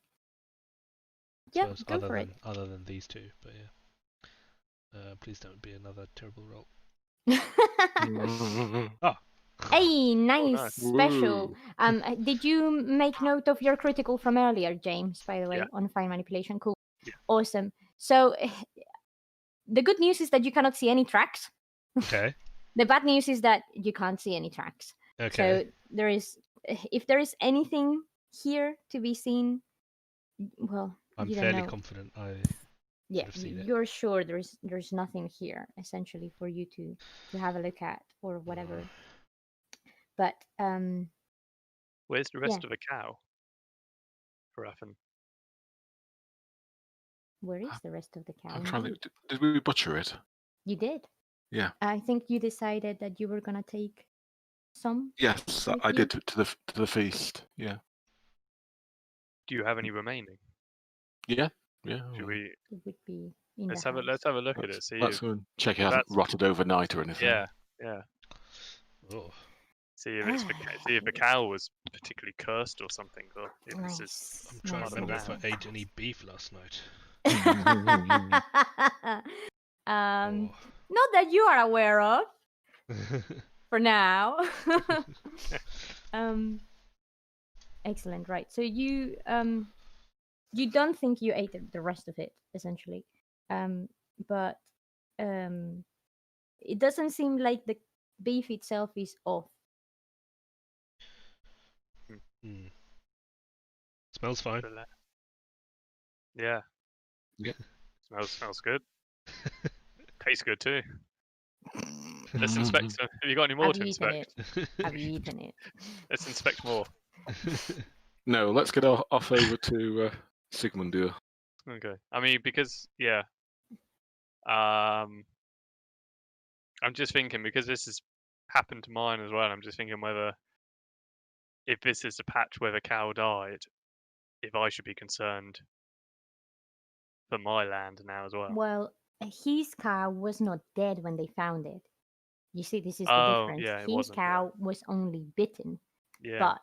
Yeah, Suppose go for it. Other than these two, but yeah. Please don't be another terrible roll. Ah. Hey, nice, nice. special. Woo. Did you make note of your critical from earlier, James? By the way, Yeah. on fine manipulation. Cool. Yeah. Awesome. So, the good news is that you cannot see any tracks. Okay. The bad news is that you can't see any tracks. Okay. So if there is anything here to be seen, well, I'm you don't fairly know. confident I Yeah, have seen it. you're sure there's nothing here essentially for you to have a look at or whatever. But Where's the rest Yeah. of the cow? Harafen. where is the rest of the cow? I'm trying to. Indeed? Did we butcher it? You did. Yeah. I think you decided that you were gonna take some. Yes, With I you? did to the feast. Yeah. Do you have any remaining? Yeah. Yeah. Should we? It would be in Let's the have a house. let's have a look at it. See Let's if go and check it hasn't that's- rotted overnight or anything. yeah. Oh. See if it's see if the cow was particularly cursed or something, or if it's just I'm Nice. trying nice, to remember nice. if I ate any beef last night. Not Oh. that you are aware of for now. Excellent. Right. So you don't think you ate the rest of it essentially, but it doesn't seem like the beef itself is off. Hmm. Smells fine. Yeah. Yeah. Smells good. Tastes good too. Let's inspect. Have you got any more Have to you eaten inspect? it? Have you eaten it? Let's inspect more. No, let's get off over to Sigmundur. Okay. I mean, because yeah. I'm just thinking because this has happened to mine as well. I'm just thinking whether, if this is the patch where the cow died, if I should be concerned for my land now as well. Well, his cow was not dead when they found it. You see, this is the Oh, difference. yeah, it His wasn't, yeah. cow was only bitten, Yeah. but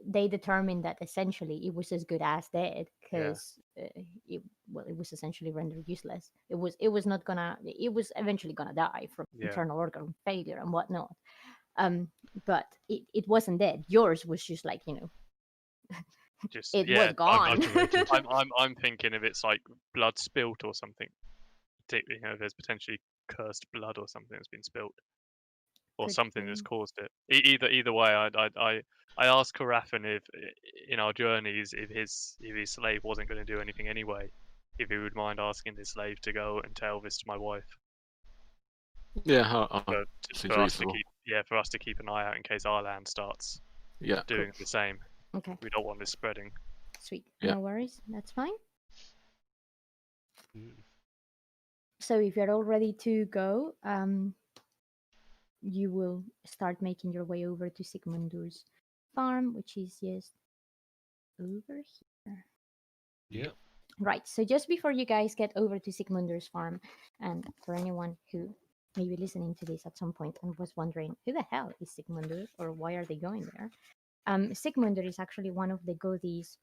they determined that essentially it was as good as dead because it was essentially rendered useless. It was eventually gonna die from Yeah. internal organ failure and whatnot. But it wasn't dead. Yours was just like Just it yeah. was gone. I'm thinking if it's like blood spilt or something. Particularly, there's potentially cursed blood or something that's been spilt, or Could something that's be. caused it. Either way, I asked Karafin if in our journeys if his slave wasn't going to do anything anyway, if he would mind asking his slave to go and tell this to my wife. Yeah, For, seems for us to reasonable. keep an eye out in case our land starts Yeah. doing the same. Okay, We don't want this spreading. sweet. Yeah. No worries. That's fine. Mm. So if you're all ready to go, you will start making your way over to Sigmundur's farm, which is just over here. Yeah. Right. So just before you guys get over to Sigmundur's farm, and for anyone who may be listening to this at some point and was wondering who the hell is Sigmundur or why are they going there, Sigmundur is actually one of the godis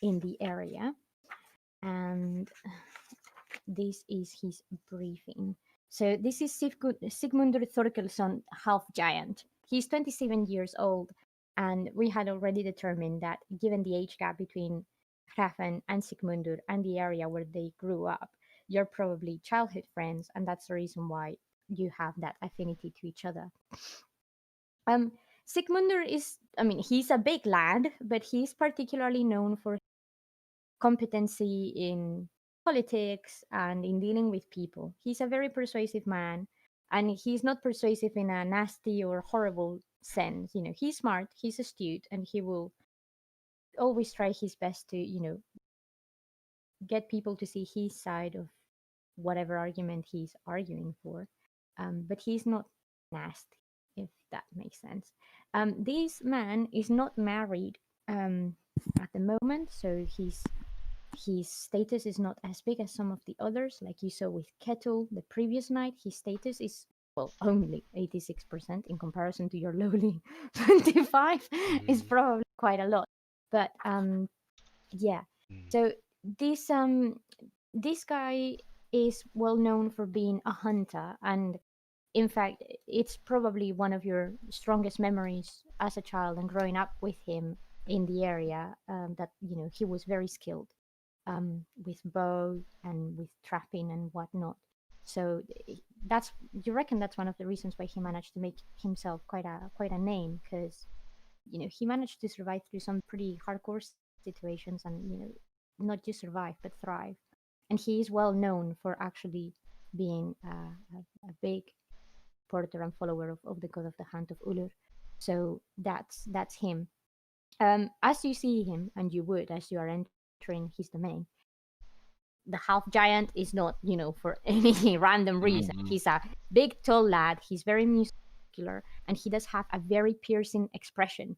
in the area, and this is his briefing. So this is Sigmund Orthorkilson, half giant. He's 27 years old, and we had already determined that given the age gap between Hrafen and Sigmundur and the area where they grew up, you're probably childhood friends, and that's the reason why you have that affinity to each other. Sigmundur he's a big lad, but he's particularly known for competency in politics and in dealing with people. He's a very persuasive man, and he's not persuasive in a nasty or horrible sense. He's smart, he's astute, and he will always try his best to, get people to see his side of whatever argument he's arguing for. But he's not nasty, if that makes sense. This man is not married at the moment, so his status is not as big as some of the others. Like you saw with Kettle the previous night, his status is, well, only 86% in comparison to your lowly 25 is probably quite a lot. But yeah. So this guy is well known for being a hunter, and in fact, it's probably one of your strongest memories as a child and growing up with him in the area, that he was very skilled with bow and with trapping and whatnot. So that's, you reckon that's one of the reasons why he managed to make himself quite a name, because he managed to survive through some pretty hardcore situations, and not just survive but thrive. And he is well known for actually being a big porter and follower of the god of the hunt of Ulur. So that's him. As you see him, and you would as you are entering his domain, the half giant is not, for any random reason. He's a big, tall lad. He's very muscular, and he does have a very piercing expression.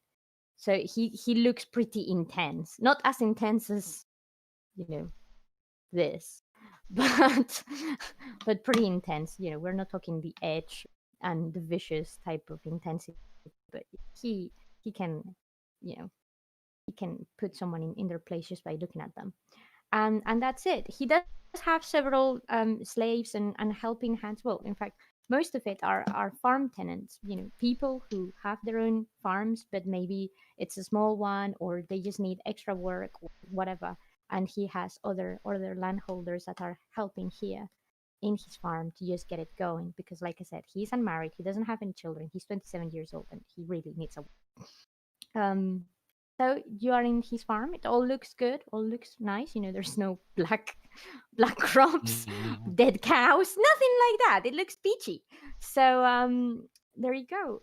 So he looks pretty intense. Not as intense as, this, but pretty intense. We're not talking the edge and the vicious type of intensity, but he can, he can put someone in their place just by looking at them. And that's it. He does have several slaves and helping hands. Well, in fact, most of it are farm tenants, people who have their own farms, but maybe it's a small one, or they just need extra work or whatever. And he has other landholders that are helping here in his farm to just get it going. Because, like I said, he's unmarried. He doesn't have any children. He's 27 years old, and he really needs a. So you are in his farm. It all looks good. All looks nice. There's no black crops, dead cows, nothing like that. It looks peachy. So there you go.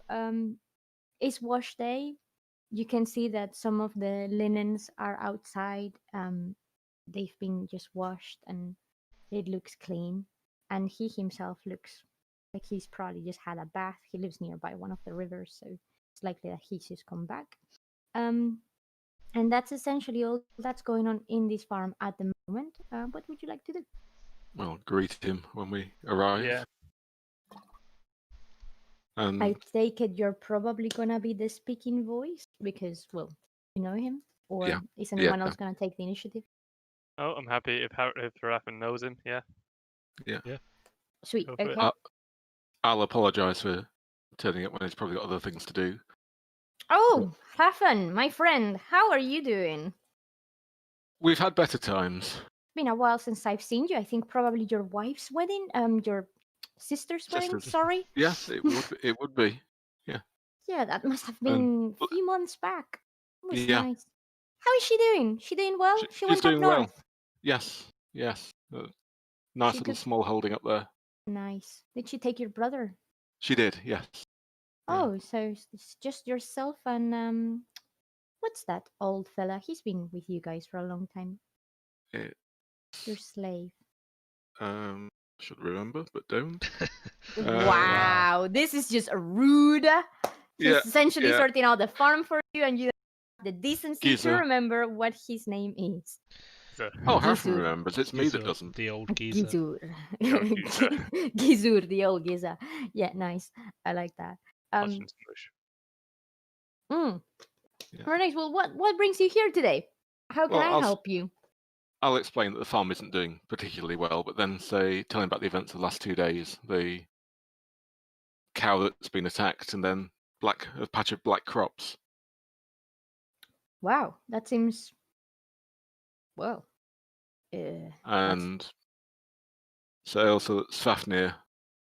It's wash day. You can see that some of the linens are outside. They've been just washed, and it looks clean. And he himself looks like he's probably just had a bath. He lives nearby one of the rivers, so it's likely that he's just come back. And that's essentially all that's going on in this farm at the moment. What would you like to do? Well, greet him when we arrive. Yeah. I take it you're probably gonna be the speaking voice because, well, you know him, or Yeah. is anyone else gonna take the initiative? Oh, I'm happy if Haraphan knows him. Yeah. Sweet. Go for it. Okay. I'll apologise for turning up when he's probably got other things to do. Oh, Raffen, my friend, how are you doing? We've had better times. Been a while since I've seen you. I think probably your wife's wedding, your sister's wedding. Sister's. Sorry. Yes, it would. It would be. Yeah, that must have been a few months back. It was Yeah. nice. How is she doing? She doing well? She went She's up doing north. well. Yes. Nice She little could- small holding up there. Nice. Did she take your brother? She did. Yes. Yeah. Oh, so it's just yourself and what's that old fella? He's been with you guys for a long time. Your slave. Should remember, but don't. Wow, this is just a rude. He's essentially sorting out the farm for you, and you have the decency to remember what his name is. Oh, Harfin remembers. It's me that doesn't. The old geezer. Gizur, the old geezer. Yeah, nice. I like that. Much in English. Very nice. Well, what brings you here today? How can I help you? I'll explain that the farm isn't doing particularly well, but then tell him about the events of the last 2 days. The cow that's been attacked, and then a patch of black crops. Wow, that seems well. And say also that Svafnir,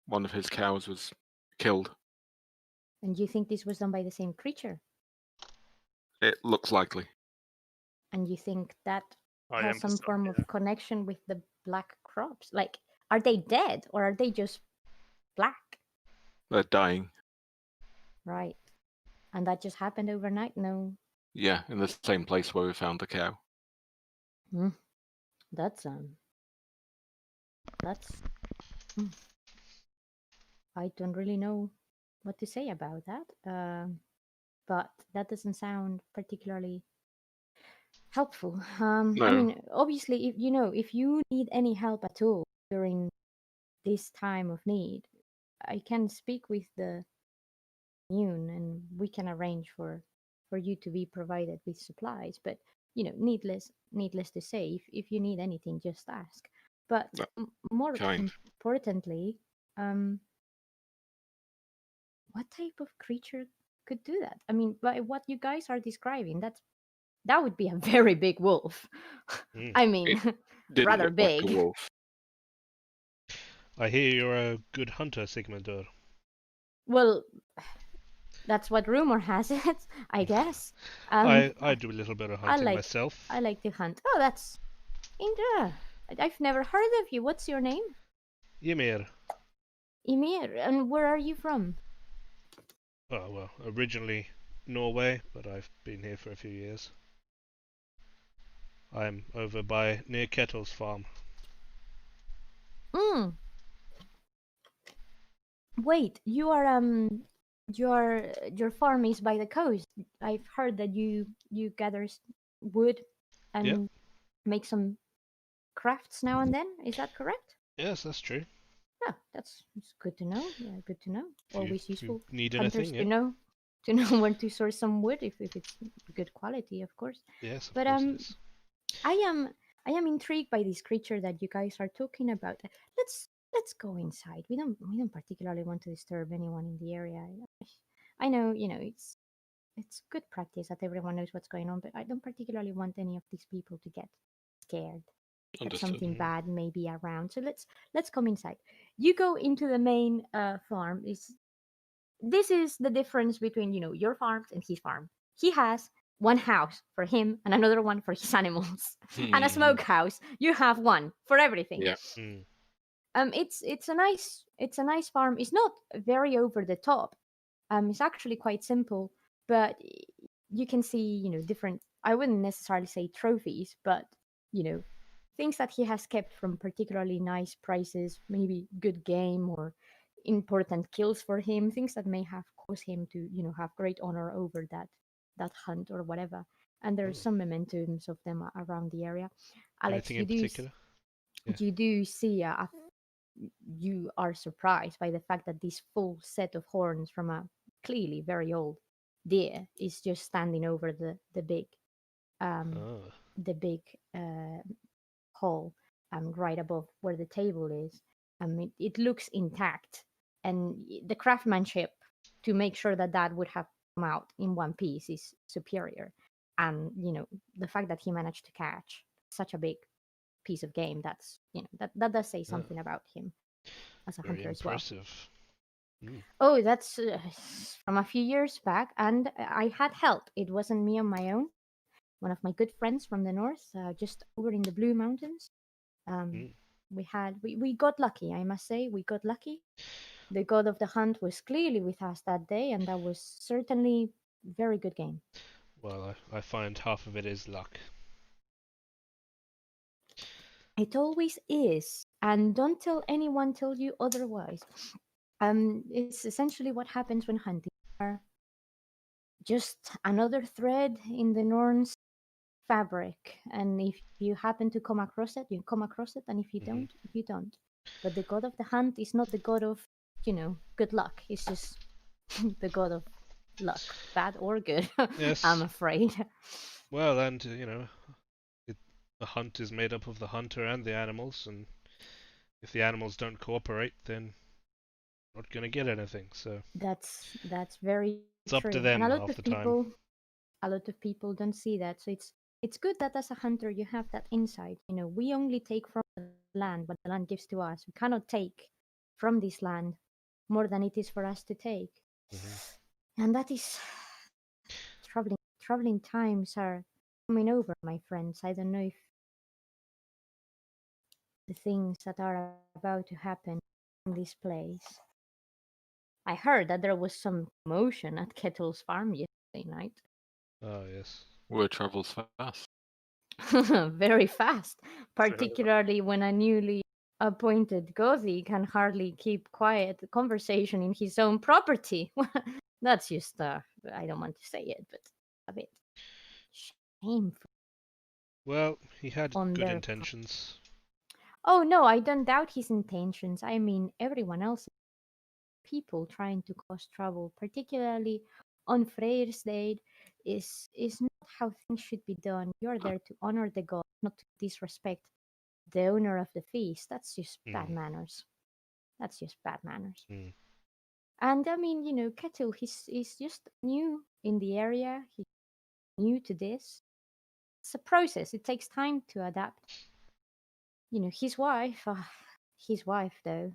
one of his cows, was killed. And you think this was done by the same creature? It looks likely. And you think that has some form of connection with the black crops? Like, are they dead or are they just black? They're dying. Right. And that just happened overnight? No. Yeah, in the same place where we found the cow. That's I don't really know what to say about that. But that doesn't sound particularly helpful. I No. mean, obviously, if you need any help at all during this time of need, I can speak with the commune and we can arrange for you to be provided with supplies. But needless to say, if you need anything, just ask. But No, more kind. importantly, what type of creature could do that? I mean, by what you guys are describing, that would be a very big wolf. Mm. I mean, Didn't rather look like big. a wolf. I hear you're a good hunter, Sigmund. Well, that's what rumor has it, I guess. I do a little bit of I hunting like myself. I like to hunt. Oh, that's I've never heard of you. What's your name? Ymir. Emir. And where are you from? Oh, well, originally Norway, but I've been here for a few years. I'm over by near Kettle's farm. Mm. Wait, your farm is by the coast. I've heard that you gather wood and Yep. make some crafts now and then. Is that correct? Yes, that's true. Yeah, that's good to know. Yeah, good to know. Always If you useful need hunters anything, to yeah. know where to source some wood if it's good quality, of course. Yes, of But course it is. I am intrigued by this creature that you guys are talking about. Let's go inside. We don't particularly want to disturb anyone in the area. I know, it's good practice that everyone knows what's going on, but I don't particularly want any of these people to get scared that Understood. something bad may be around. So let's come inside. You go into the main farm. This is the difference between your farms and his farm. He has one house for him and another one for his animals, and a smokehouse. You have one for everything. Yeah. Mm. It's a nice farm. It's not very over the top. It's actually quite simple, but you can see different. I wouldn't necessarily say trophies, but you know things that he has kept from particularly nice prices, maybe good game or important kills for him, things that may have caused him to have great honor over that hunt or whatever. And there's some mementos of them around the area. Alex, Anything in particular? Yeah. you do see you are surprised by the fact that this full set of horns from a clearly very old deer is just standing over the big um Oh. the big hall right above where the table is. It looks intact, and the craftsmanship to make sure that would have come out in one piece is superior. And the fact that he managed to catch such a big piece of game, that's that does say Oh. something about him as a Very hunter as well. impressive. Mm. Oh, that's from a few years back, and I had help. It wasn't me on my own. One of my good friends from the north, just over in the Blue Mountains. Mm. We got lucky, I must say. We got lucky. The god of the hunt was clearly with us that day, and that was certainly very good game. Well, I find half of it is luck. It always is, and don't tell anyone tell you otherwise. It's essentially what happens when hunting. Are just another thread in the Norn's fabric, and if you happen to come across it, you come across it, and if you don't, you don't. But the god of the hunt is not the god of good luck. It's just the god of luck, bad or good. Yes. I'm afraid. Well, and the hunt is made up of the hunter and the animals, and if the animals don't cooperate, then you're not gonna get anything. So That's very it's up true. to And them half the time. a lot of people don't see that. So it's good that as a hunter you have that insight. We only take from the land what the land gives to us. We cannot take from this land more than it is for us to take. And that is troubling times are coming over, my friends. I don't know if the things that are about to happen in this place. I heard that there was some commotion at Kettle's farm yesterday night. Oh yes. Word travels fast. Very fast, very particularly when a newly appointed Gothi can hardly keep quiet conversation in his own property. That's just, I don't want to say it, but a bit shameful Well, he had on good their intentions. Oh no, I don't doubt his intentions. I mean, everyone else, people trying to cause trouble, particularly on Freyr's Day, is not how things should be done. You're there to honor the god, not to disrespect the owner of the feast. That's just bad Mm. manners. That's just bad manners. Mm. And I mean, Ketil, he's just new in the area. He's new to this. It's a process. It takes time to adapt. His wife, his wife though.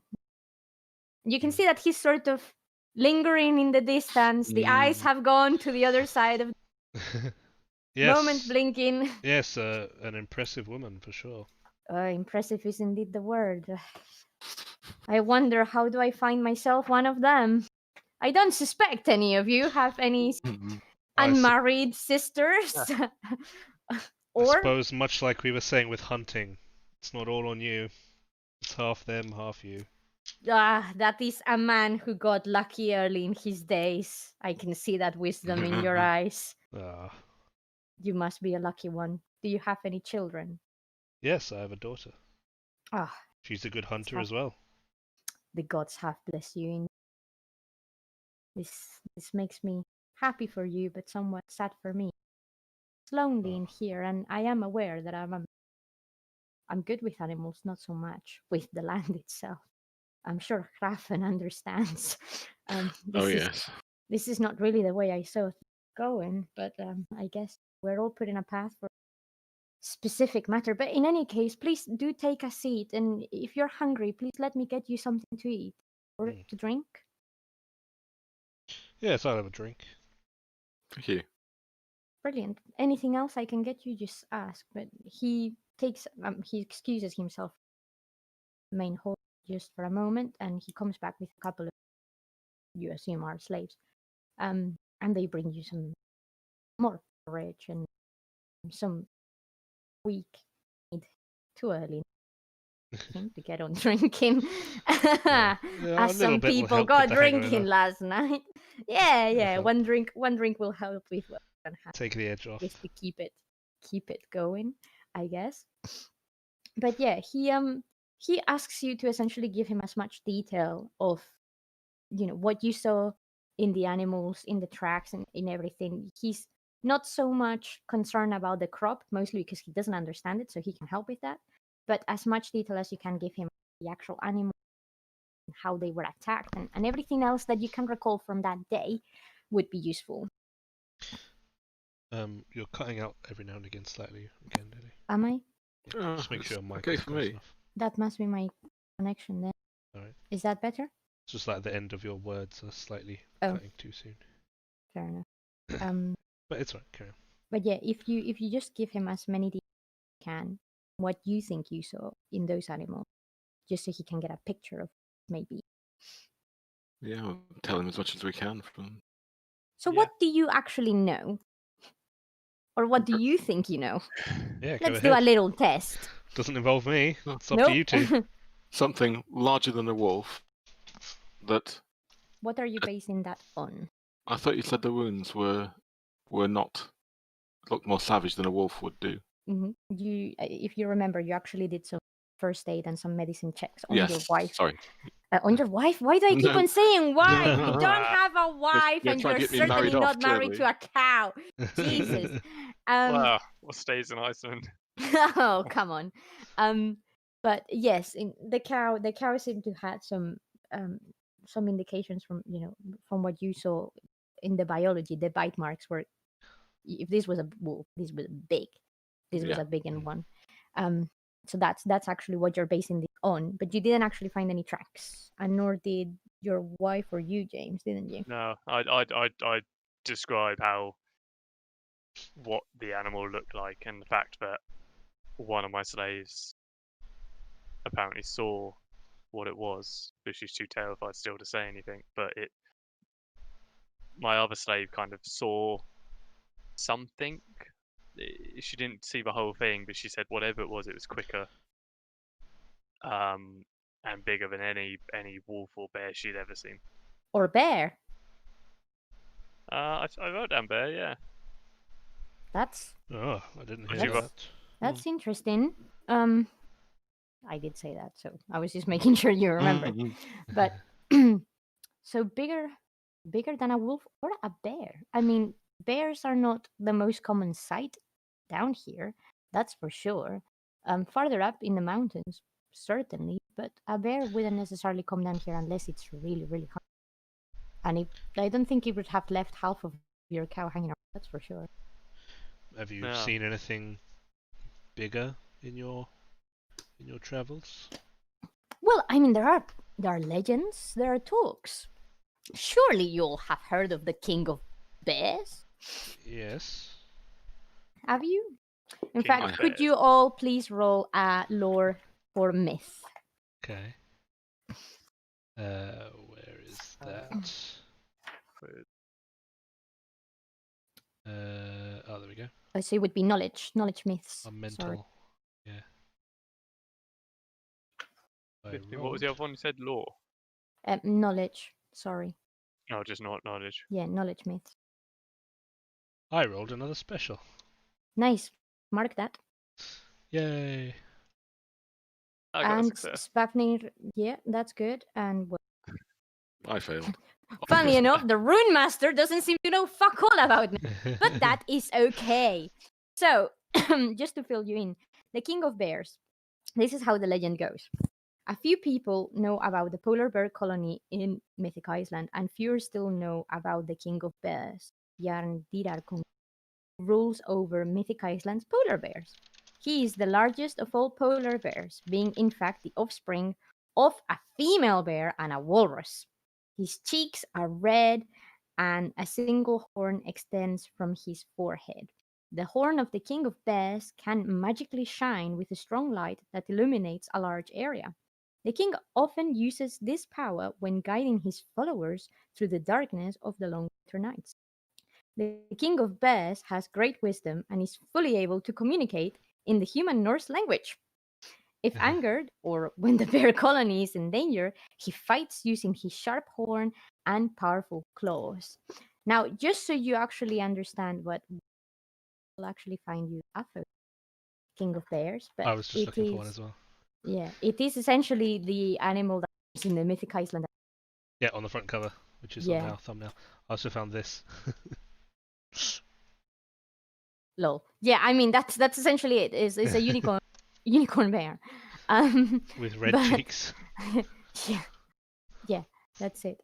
You can Mm. see that he's sort of lingering in the distance. The eyes have gone to the other side of the moment, Yes. blinking. Yes, an impressive woman for sure. Impressive is indeed the word. I wonder, how do I find myself one of them? I don't suspect any of you have any I unmarried sisters. I Or suppose much like we were saying with hunting, it's not all on you. It's half them, half you. that is a man who got lucky early in his days. I can see that wisdom in your eyes. Ah. You must be a lucky one. Do you have any children? Yes, I have a daughter. Ah, She's a good hunter have- as well. the gods have blessed you. This makes me happy for you, but somewhat sad for me. It's lonely in here, and I am aware that I'm good with animals, not so much with the land itself. I'm sure Grafen understands. Oh yes. This is not really the way I saw it going, but I guess we're all put in a path for specific matter. But in any case, please do take a seat, and if you're hungry, please let me get you something to eat or Mm. to drink. Yes, I'll have a drink. Thank you. Brilliant. Anything else I can get you, just ask. But he excuses himself main hall just for a moment, and he comes back with a couple of, you assume, are slaves. And they bring you some more porridge and some weak meat. Too early to get on drinking. Yeah, a As little some bit will people help got with the drinking hangover. last night. Yeah, It'll help. One drink will help with what can happen. Take the edge off. Just to keep it going, I guess. But yeah, he asks you to essentially give him as much detail of what you saw in the animals, in the tracks, and in everything. He's not so much concerned about the crop, mostly because he doesn't understand it, so he can help with that. But as much detail as you can give him, the actual animal, how they were attacked, and everything else that you can recall from that day would be useful. You're cutting out every now and again slightly again, Lily. Am I? Yeah, just make sure your mic okay is for close me. enough. That must be my connection then. Alright. Is that better? It's just like the end of your words are slightly Oh. cutting too soon. Fair enough. But it's alright, carry on. But yeah, if you just give him as many details as you can, what you think you saw in those animals, just so he can get a picture of maybe. Yeah, we'll tell him as much as we can from. So Yeah. what do you actually know? Or what do you think you know? Yeah, go Let's do ahead. a little test. Doesn't involve me. Oh. It's up to you two. Something larger than a wolf. That What are you basing that on? I thought you said the wounds were not looked more savage than a wolf would do. If you remember, you actually did some first aid and some medicine checks on your Yes. wife. Sorry. On your wife? Why do I keep No. on saying wife? You don't have a wife, you're and trying you're to get me certainly married off, not married clearly. to a cow. Jesus. Wow, what stays in Iceland? Oh, come on. But yes, the cow seemed to have some indications from what you saw in the biology. The bite marks were, if this was a wolf, this was big. This was Yeah. a big one. So that's actually what you're basing it on. But you didn't actually find any tracks, and nor did your wife or you, James, didn't you? No, I describe what the animal looked like, and the fact that one of my slaves apparently saw what it was, but she's too terrified still to say anything. But my other slave kind of saw something. She didn't see the whole thing, but she said whatever it was quicker, and bigger than any wolf or bear she'd ever seen. Or bear. I wrote down bear, yeah. That's Oh, I didn't Would hear you, that. that's interesting. I did say that, so I was just making sure you remembered. But so bigger than a wolf or a bear. I mean, bears are not the most common sight down here, that's for sure. Farther up in the mountains, certainly, but a bear wouldn't necessarily come down here unless it's really, really hungry. And I don't think it would have left half of your cow hanging around, that's for sure. Have you Yeah. seen anything bigger in your travels? Well, I mean, there are legends, there are talks. Surely you'll have heard of the King of Bears? Yes. Have you? In King fact, of could Bears. you all please roll a lore for myth? Okay. Where is that? Oh, there we go. So it would be knowledge myths. A Sorry. mental. Yeah. I What was the rolled. other one you said? Law? Knowledge. Sorry. No, just not knowledge. Yeah, knowledge myths. I rolled another special. Nice. Mark that. Yay. I got a And success. Spafnir, yeah, that's good. And I failed. funny enough, the Rune Master doesn't seem to know fuck all about me. But that is okay. So, just to fill you in, the King of Bears. This is how the legend goes. A few people know about the polar bear colony in Mythic Iceland, and fewer still know about the King of Bears, Jarndirarkung, who rules over Mythic Iceland's polar bears. He is the largest of all polar bears, being in fact the offspring of a female bear and a walrus. His cheeks are red, and a single horn extends from his forehead. The horn of the King of Bears can magically shine with a strong light that illuminates a large area. The king often uses this power when guiding his followers through the darkness of the long winter nights. The King of Bears has great wisdom and is fully able to communicate in the human Norse language. If angered or when the bear colony is in danger, he fights using his sharp horn and powerful claws. Now, just so you actually understand what will actually find you after King of Bears, but I was just it looking for is one as well. yeah, it is essentially the animal that is in the Mythic Iceland. Yeah, on the front cover, which is Yeah. on our thumbnail. I also found this. Lol. Yeah, I mean that's essentially it. It's a unicorn bear. With red but- cheeks. yeah, that's it.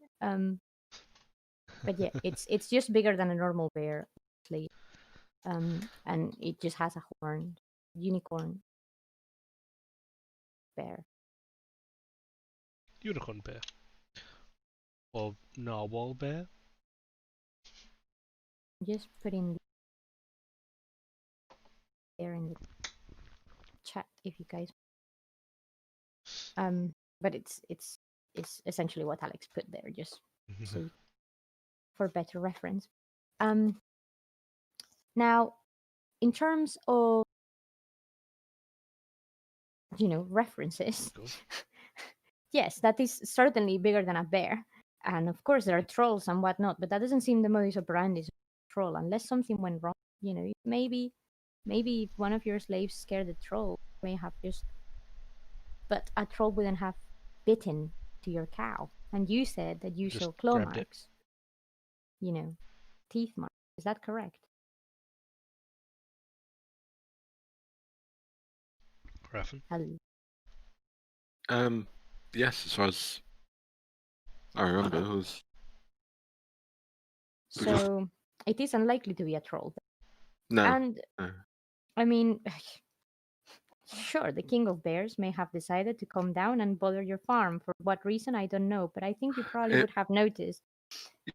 But yeah, it's just bigger than a normal bear, actually. And it just has a horn, unicorn bear. Unicorn bear. Or narwhal bear. Just put in there in the chat if you guys. But it's essentially what Alex put there, just so for better reference. Now, in terms of references, Cool. yes, that is certainly bigger than a bear, and of course there are trolls and whatnot, but that doesn't seem the modus operandi of a troll unless something went wrong. Maybe if one of your slaves scared the troll, may have just. But a troll wouldn't have bitten to your cow, and you said that you Just saw claw grabbed it. marks. Teeth marks. Is that correct? Raffen? Yes, as far as I remember, it was. So it is unlikely to be a troll. No. And no. I mean, sure, the King of Bears may have decided to come down and bother your farm. For what reason, I don't know, but I think you probably would have noticed.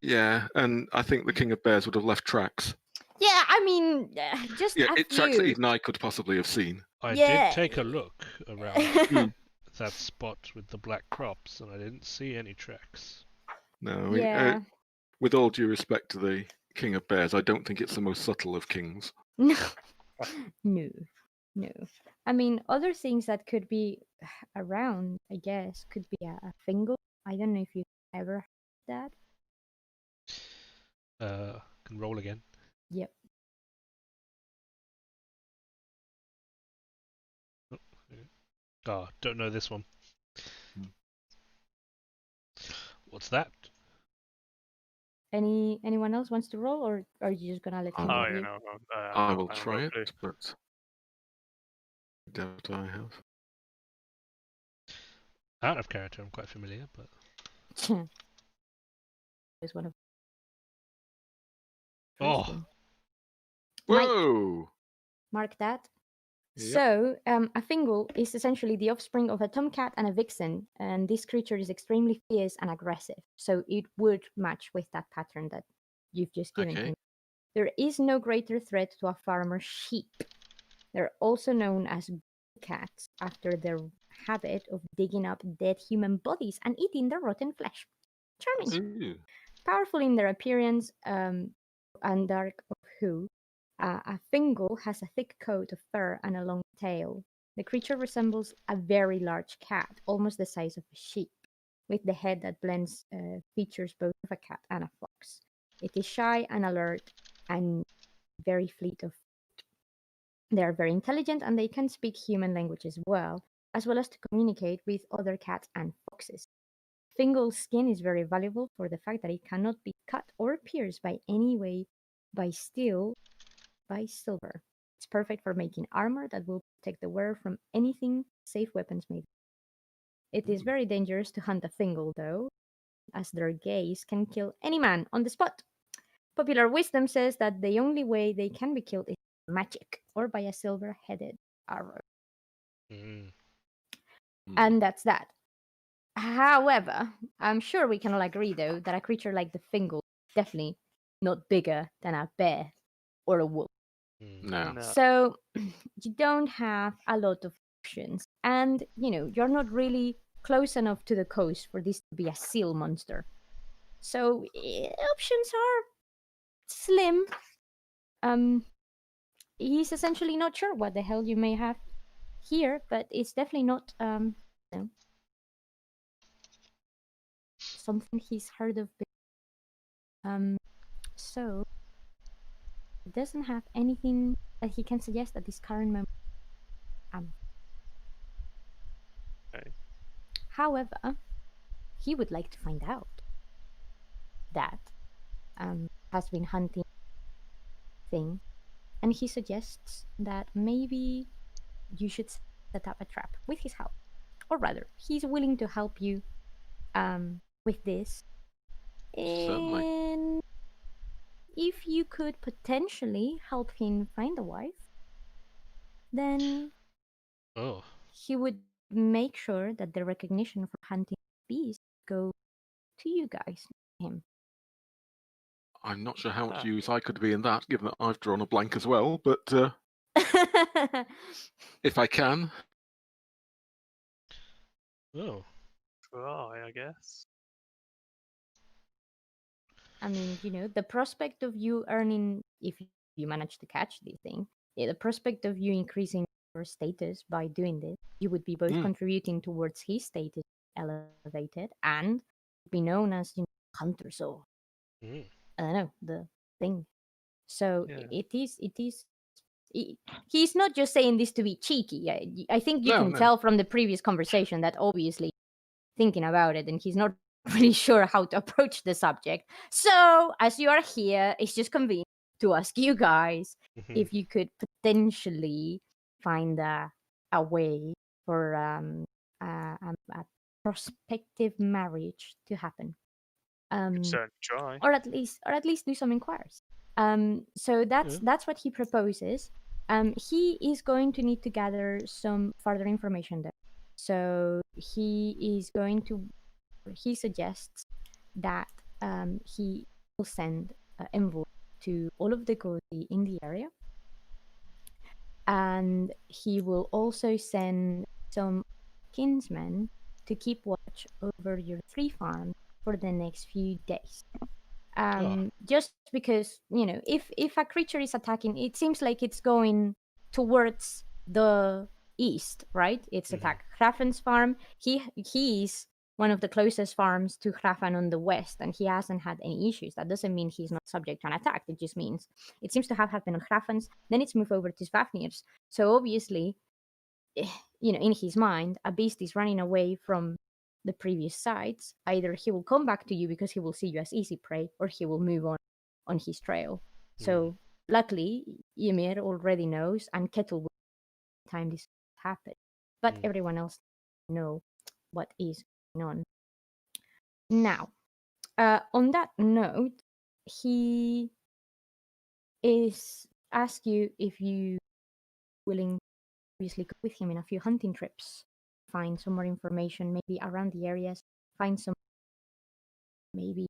Yeah, and I think the King of Bears would have left tracks. Yeah, I mean, just a Tracks that few. even I could possibly have seen. I Yeah. did take a look around that spot with the black crops, and I didn't see any tracks. No, Yeah. with all due respect to the king of bears, I don't think it's the most subtle of kings. No, no, no. I mean, other things that could be around, I guess, could be a fingal. I don't know if you've ever heard that. Can roll again. Yep. Oh, don't know this one. Hmm. What's that? Anyone else wants to roll, or are you just gonna let him Oh, give you you? know, I will I try will it, do. but doubt I have. Out of character, I'm quite familiar, but Is one of. Oh. First one. Mike, Whoa! mark that. Yep. So, a fingal is essentially the offspring of a tomcat and a vixen, and this creature is extremely fierce and aggressive. So it would match with that pattern that you've just given Okay. him. There is no greater threat to a farmer's sheep. They're also known as cats after their habit of digging up dead human bodies and eating their rotten flesh. Charming. Ooh. Powerful in their appearance and dark of hue, a fingal has a thick coat of fur and a long tail. The creature resembles a very large cat, almost the size of a sheep, with the head that blends features both of a cat and a fox. It is shy and alert and very fleet of foot. They are very intelligent and they can speak human language as well as to communicate with other cats and foxes. Fingal's skin is very valuable for the fact that it cannot be cut or pierced by any way by silver. It's perfect for making armor that will protect the wearer from anything safe weapons may be. It is very dangerous to hunt a fingal, though, as their gaze can kill any man on the spot. Popular wisdom says that the only way they can be killed is magic or by a silver-headed arrow. Mm. And that's that. However, I'm sure we can all agree, though, that a creature like the fingal is definitely not bigger than a bear or a wolf. No. No. So you don't have a lot of options. And, you're not really close enough to the coast for this to be a seal monster. So options are slim. He's essentially not sure what the hell you may have here, but it's definitely not something he's heard of before. So he doesn't have anything that he can suggest at this current moment. Okay. However, he would like to find out that has been hunting thing, and he suggests that maybe you should set up a trap with his help, or rather, he's willing to help you with this. Certainly. And if you could potentially help him find a wife, then Oh. he would make sure that the recognition for hunting bees go to you guys, him. I'm not sure how much use I could be in that, given that I've drawn a blank as well, but if I can. Oh. Try, I guess. I mean, the prospect of you earning, if you manage to catch this thing, the prospect of you increasing your status by doing this, you would be both contributing towards his status elevated and be known as hunter soul. I don't know, the thing. So it is. He's not just saying this to be cheeky. I think you can tell from the previous conversation that obviously thinking about it, and he's not really sure how to approach the subject. So, as you are here, it's just convenient to ask you guys if you could potentially find a way for a prospective marriage to happen. Certainly try. Or at least do some inquiries. So that's what he proposes. He is going to need to gather some further information there. So he suggests that he will send an envoy to all of the Goti in the area, and he will also send some kinsmen to keep watch over your 3 farms for the next few days. Just because, you know, if a creature is attacking, it seems like it's going towards the east, right? It's attack Hrafn's farm. He is one of the closest farms to Hrafn on the west, and he hasn't had any issues. That doesn't mean he's not subject to an attack. It just means it seems to have happened on Hrafn's, then it's moved over to Svafnir's. So obviously, you know, in his mind, a beast is running away from the previous sites. Either he will come back to you because he will see you as easy prey, or he will move on his trail. So luckily, Ymir already knows, and Kettle will time this happened. But everyone else know what is going on. Now, on that note, he is ask you if you willing obviously go with him in a few hunting trips, find some more information, maybe around the areas, find some, maybe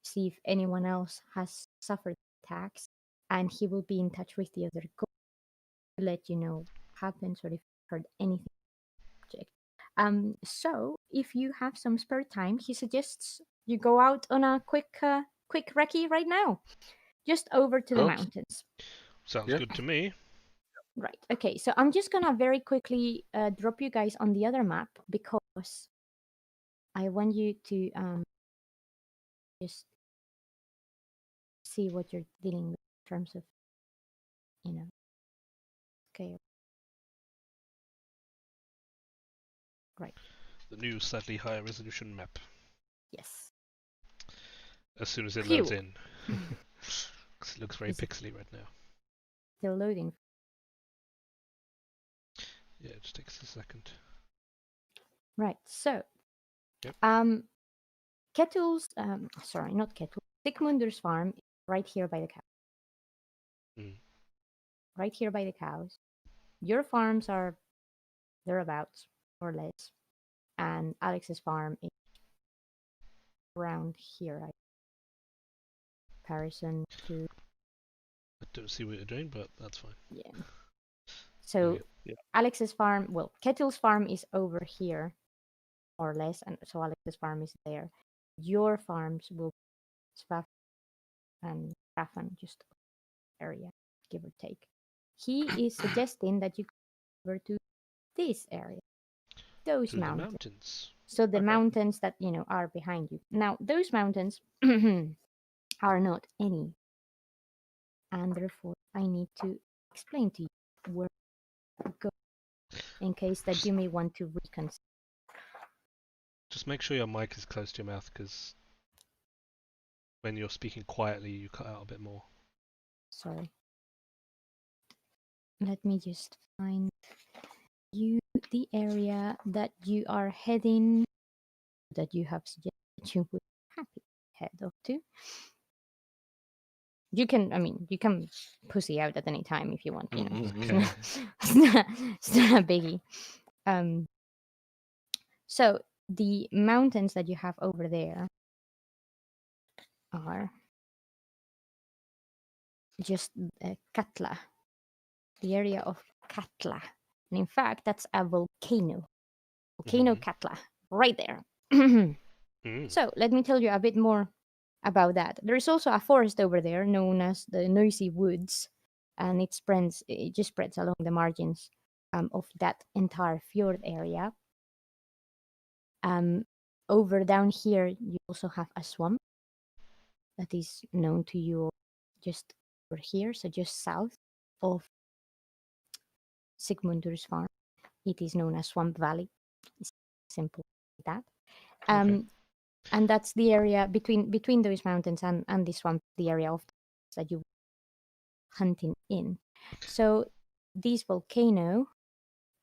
see if anyone else has suffered attacks, and he will be in touch with the other goat to let you know what happens or if you heard anything. So if you have some spare time, he suggests you go out on a quick recce right now, just over to the mountains. Sounds good to me. Right. Okay. So I'm just gonna very quickly drop you guys on the other map because I want you to just see what you're dealing with in terms of, you know, scale. Right. The new slightly higher resolution map. Yes. As soon as it loads in. It looks very pixely right now. Still loading. Yeah, it just takes a second. Right. So, yep. Kettle's, sorry, not Kettle. Sigmund's farm is right here by the cow. Right here by the cows. Your farms are thereabouts, or less. And Alex's farm is around here. Comparison to. I don't see what you're doing, but that's fine. Yeah. So Alex's farm, well, Kettle's farm is over here, or less, and so Alex's farm is there. Your farms will Svaf and Raffan, just area, give or take. He is suggesting that you go over to this area, those mountains. So the mountains that, you know, are behind you. Now, those mountains are not any, and therefore I need to explain to you where to go in case that you may want to reconsider. Just make sure your mic is close to your mouth, because when you're speaking quietly, you cut out a bit more. Sorry. Let me just find you the area that you are heading, that you have suggested you would happy head up to. You can, I mean, you can pussy out at any time if you want, you know. It's not a biggie. So the mountains that you have over there are just Katla, the area of Katla. And in fact, that's a volcano. Volcano Katla, right there. So let me tell you a bit more about that. There is also a forest over there known as the Noisy Woods, and it just spreads along the margins of that entire fjord area. Over down here, you also have a swamp that is known to you just over here, so just south of Sigmund's farm. It is known as Swamp Valley. It's simple like that. And that's the area between those mountains and the swamp, the area of that you hunting in. So this volcano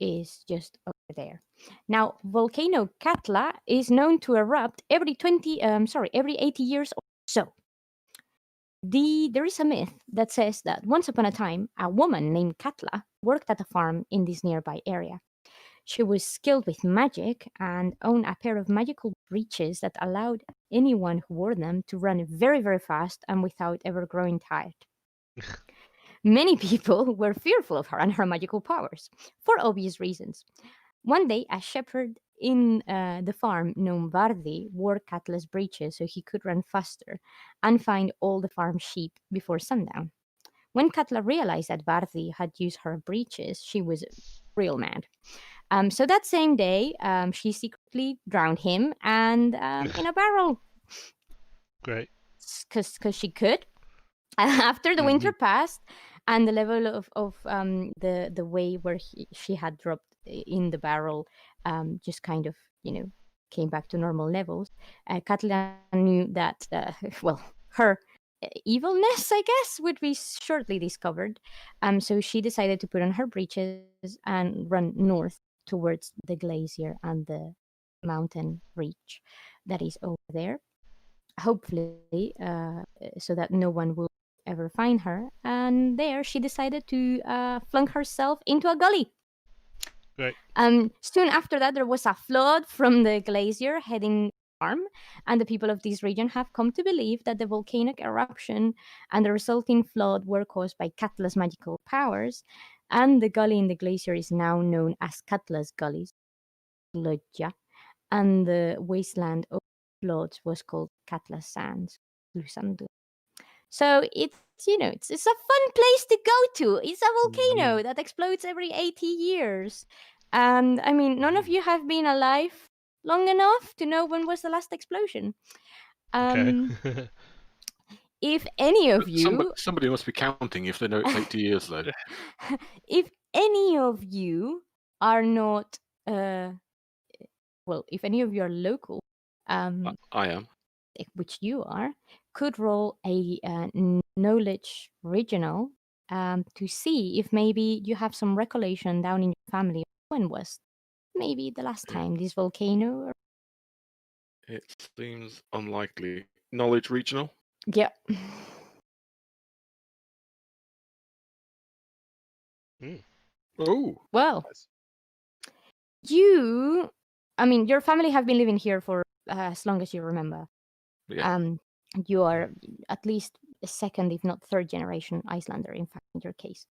is just over there. Now, volcano Katla is known to erupt every 80 years or so. There is a myth that says that once upon a time, a woman named Katla worked at a farm in this nearby area. She was skilled with magic and owned a pair of magical breeches that allowed anyone who wore them to run very, very fast and without ever growing tired. Many people were fearful of her and her magical powers, for obvious reasons. One day, a shepherd in the farm gnome Vardi wore Katla's breeches so he could run faster and find all the farm sheep before sundown. When Katla realized that Vardi had used her breeches, she was real mad. So that same day, she secretly drowned him and in a barrel. Great. Because she could. After the winter passed, and the level of the way where she had dropped in the barrel just kind of came back to normal levels. Katla knew that well, her evilness, I guess, would be shortly discovered. So she decided to put on her breeches and run north towards the glacier and the mountain reach that is over there. Hopefully, so that no one will ever find her. And there, she decided to flunk herself into a gully. Great. Soon after that, there was a flood from the glacier heading farm, and the people of this region have come to believe that the volcanic eruption and the resulting flood were caused by Katla's magical powers, and the gully in the glacier is now known as Katla's Gully, Lodja, and the wasteland of floods was called Katla Sands, Lusandu. So it's it's a fun place to go to. It's a volcano that explodes every 80 years. And I mean, none of you have been alive long enough to know when was the last explosion. Okay. If any of you Somebody must be counting if they know it's 80 years, though. if any of you are not well, if any of you are local, I am. which you are, could roll a knowledge regional to see if maybe you have some recollection down in your family when was maybe the last time this volcano. It seems unlikely. Knowledge regional? Yeah. Oh. Well, Nice. your family have been living here for as long as you remember. Yeah. You are at least a second, if not third generation Icelander, in fact, in your case.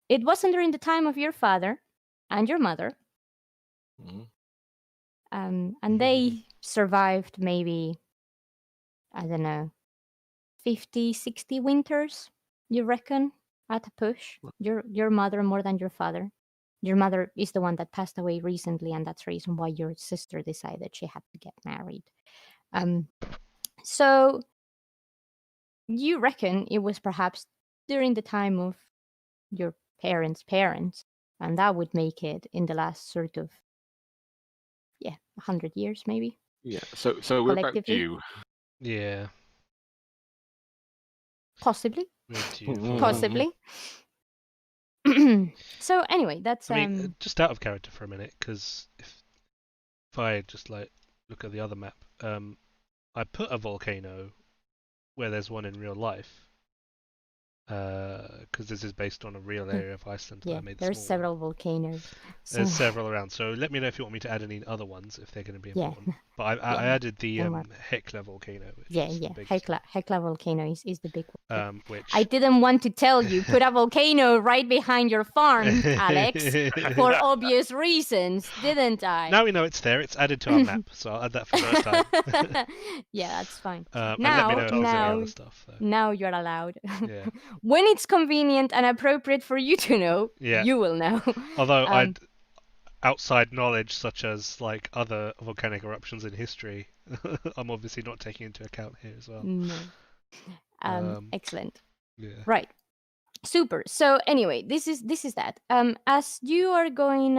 It wasn't during the time of your father and your mother. And they survived maybe, I don't know, 50, 60 winters, you reckon, at a push? Your mother more than your father. Your mother is the one that passed away recently, and that's the reason why your sister decided she had to get married. So you reckon it was perhaps during the time of your parents' parents, and that would make it in the last sort of 100 years maybe. Yeah. So we're about Collectively. due. Yeah. Possibly. We're due for- Possibly. So anyway, that's I mean, just out of character for a minute, because if I just like look at the other map, I put a volcano where there's one in real life, because this is based on a real area of Iceland that I made. There's several volcanoes. There's several around, so let me know if you want me to add any other ones if they're going to be important. But I added the Hekla volcano. Which is the biggest. Hekla volcano is the big one. Which I didn't want to tell you. Put a volcano right behind your farm, Alex, for obvious reasons, didn't I? Now we know it's there. It's added to our map, so I'll add that for next time. Yeah, that's fine. And let me know if there's any other stuff. Though. Now you're allowed. Yeah. When it's convenient and appropriate for you to know, you will know. Although outside knowledge, such as like other volcanic eruptions in history, I'm obviously not taking into account here as well. No. Excellent. Yeah. Right. Super. So anyway, this is that. As you're going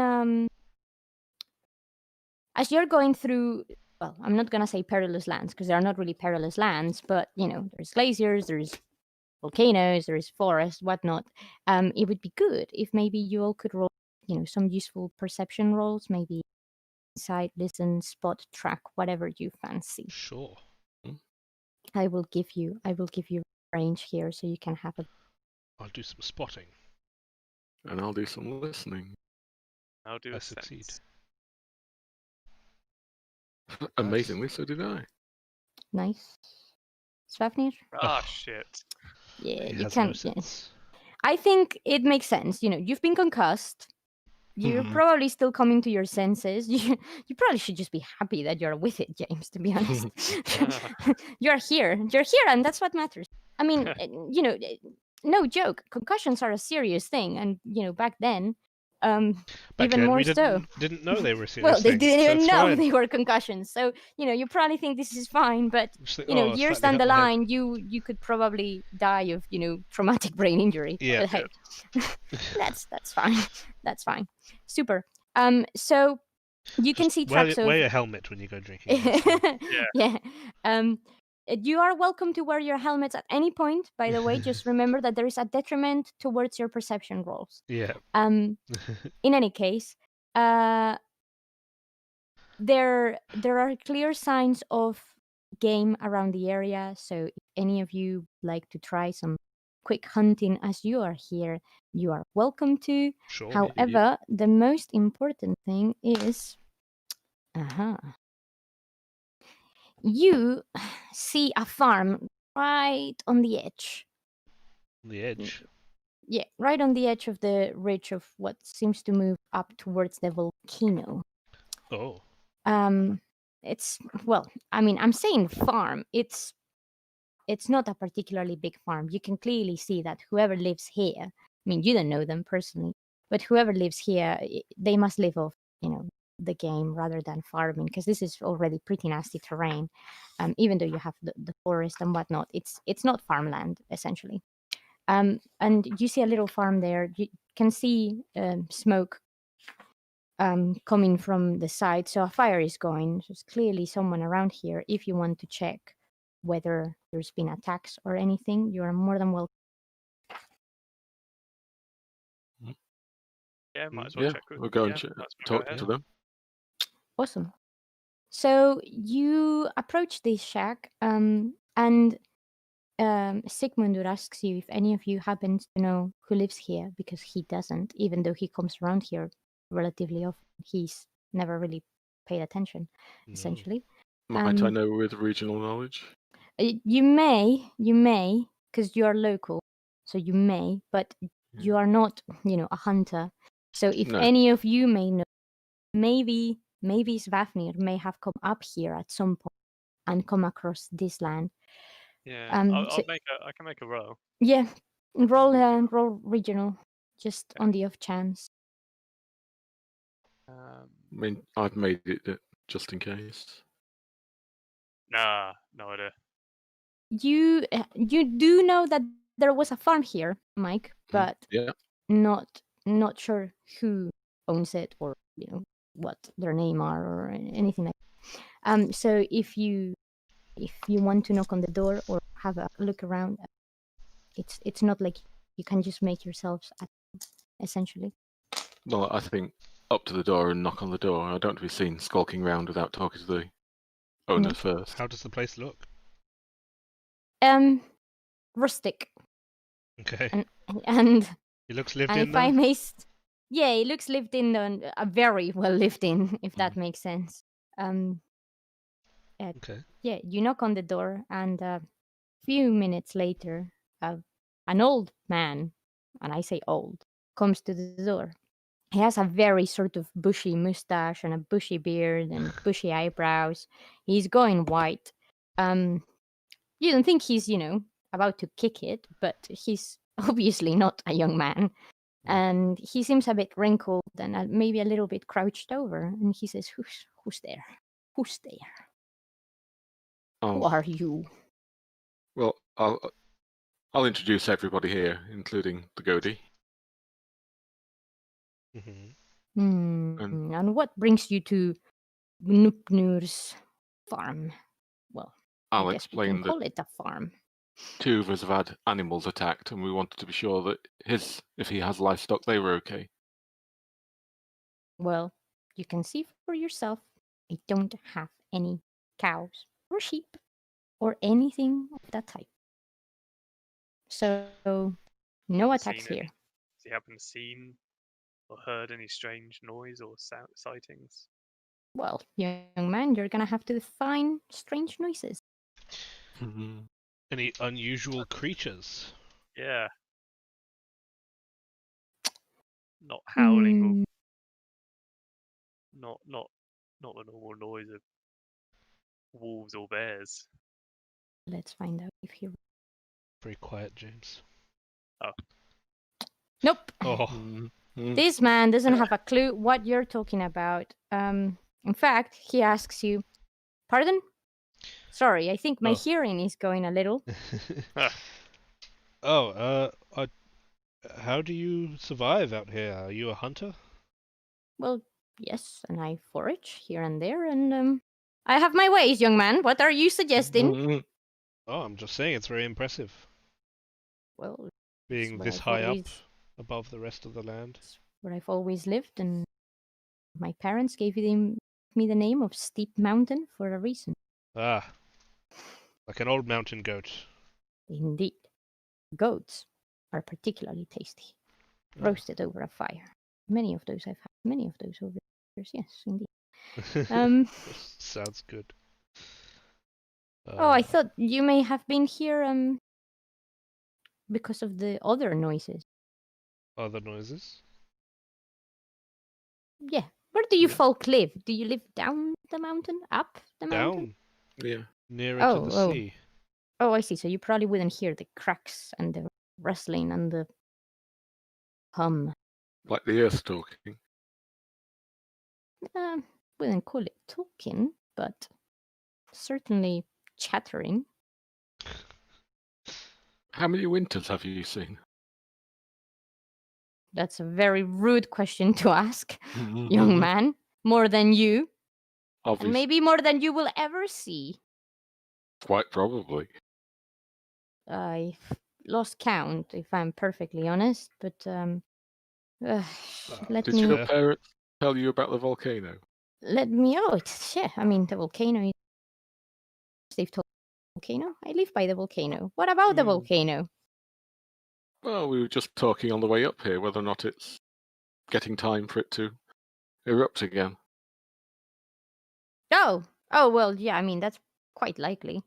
through, well, I'm not gonna say perilous lands because they're not really perilous lands, but there's glaciers, there's volcanoes, there's forests, whatnot. It would be good if maybe you all could roll, some useful perception rolls, maybe insight, listen, spot, track, whatever you fancy. Sure. I will give you range here so you can have a. I'll do some spotting. And I'll do some listening. I'll do I a succeed. sense. Amazingly, so did I. Nice. Svafnir? Ah, shit. Yeah, He you has can. no sense. I think it makes sense. You've been concussed. You're probably still coming to your senses. You probably should just be happy that you're with it, James, to be honest. You're here, and that's what matters. I mean, no joke, concussions are a serious thing, and back then, Back even then, more we so. didn't know they were a serious Well, they thing, didn't so even it's know fine. they were concussions. So you probably think this is fine, but Just think, years slightly down the hurt my head. line, you could probably die of traumatic brain injury. Yeah. But hey, that's fine. That's fine. Super. So you can Just see tracks wear of your helmet when you go drinking. That's fine. yeah. You are welcome to wear your helmets at any point. By the way, just remember that there is a detriment towards your perception rolls. Yeah. In any case, there are clear signs of game around the area. So if any of you like to try some quick hunting as you are here, you are welcome to. Sure. However, the most important thing is you see a farm right on the edge. On the edge. Yeah, right on the edge of the ridge of what seems to move up towards the volcano. Oh. It's I'm saying farm. It's not a particularly big farm. You can clearly see that whoever lives here, I mean, you don't know them personally, but whoever lives here, they must live off, the game rather than farming, because this is already pretty nasty terrain. Even though you have the forest and whatnot, it's not farmland essentially. And you see a little farm there. You can see smoke coming from the side, so a fire is going. There's clearly someone around here. If you want to check whether there's been attacks or anything, you are more than welcome. Yeah, might as well check. We'll go and talk to them. Awesome. So you approach this shack, and Sigmund asks you if any of you happens to know who lives here, because he doesn't, even though he comes around here relatively often. He's never really paid attention, essentially. Might I know with regional knowledge? You may, because you are local, so you may, but you are not, a hunter. So if any of you may know, maybe Svafnir may have come up here at some point and come across this land. Yeah, I can make a roll. Yeah, roll regional, just on the off chance. I mean, I've made it just in case. Nah, no idea. You do know that there was a farm here, Mike, but not sure who owns it or what their name are or anything like that. So if you want to knock on the door or have a look around, it's not like you can just make yourselves at essentially. Well, I think up to the door and knock on the door. I don't want to be seen skulking around without talking to the owner first. How does the place look? Rustic. Okay. And it looks lived in. If I may, yeah, it looks lived in, very well lived in, if that makes sense. Okay. Yeah, you knock on the door, and a few minutes later, an old man, and I say old, comes to the door. He has a very sort of bushy mustache and a bushy beard and bushy eyebrows. He's going white. You don't think he's, about to kick it, but he's obviously not a young man. And he seems a bit wrinkled and maybe a little bit crouched over. And he says, "Who's there? Who's there? Who are you?" Well, I'll introduce everybody here, including the Godi. And what brings you to Nupnur's farm? Well, I'll I guess we can call it a farm. Two of us have had animals attacked, and we wanted to be sure that if he has livestock, they were okay. Well, you can see for yourself. I don't have any cows or sheep or anything of that type. So, no attacks here. Has he happened to seen or heard any strange noise or sightings? Well, young man, you're gonna have to define strange noises. Any unusual creatures? Yeah. Not howling not the normal noise of wolves or bears. Let's find out if he. Very quiet, James. Nope. Oh, This man doesn't have a clue what you're talking about. In fact, he asks you, "Pardon? Sorry, I think my Oh. hearing is going a little." oh. How do you survive out here? Are you a hunter? Well, yes, and I forage here and there, and I have my ways, young man. What are you suggesting? Oh, I'm just saying it's very impressive. Well, Being where this I've high up always- above the rest of the land. it's where I've always lived, and my parents gave me the name of Steep Mountain for a reason. Ah, like an old mountain goat. Indeed, goats are particularly tasty, Ah. roasted over a fire. Many of those I've had. Many of those over the years. Yes, indeed. Sounds good. Oh, I thought you may have been here because of the other noises. Other noises? Yeah. Where do you Yeah. folk live? Do you live down the mountain? Up the mountain? Down. Yeah. Nearer to the sea. Oh, I see. So you probably wouldn't hear the cracks and the rustling and the hum. Like the earth talking. Wouldn't call it talking, but certainly chattering. How many winters have you seen? That's a very rude question to ask, young man. More than you, Obviously, and maybe more than you will ever see. quite probably. I've lost count, if I'm perfectly honest. But let Did me your parents tell you about the volcano? let me. Oh, it's yeah. I mean, the volcano. They've told volcano. I live by the volcano. What about the volcano? Well, we were just talking on the way up here whether or not it's getting time for it to erupt again. Oh, well, yeah. I mean, that's quite likely.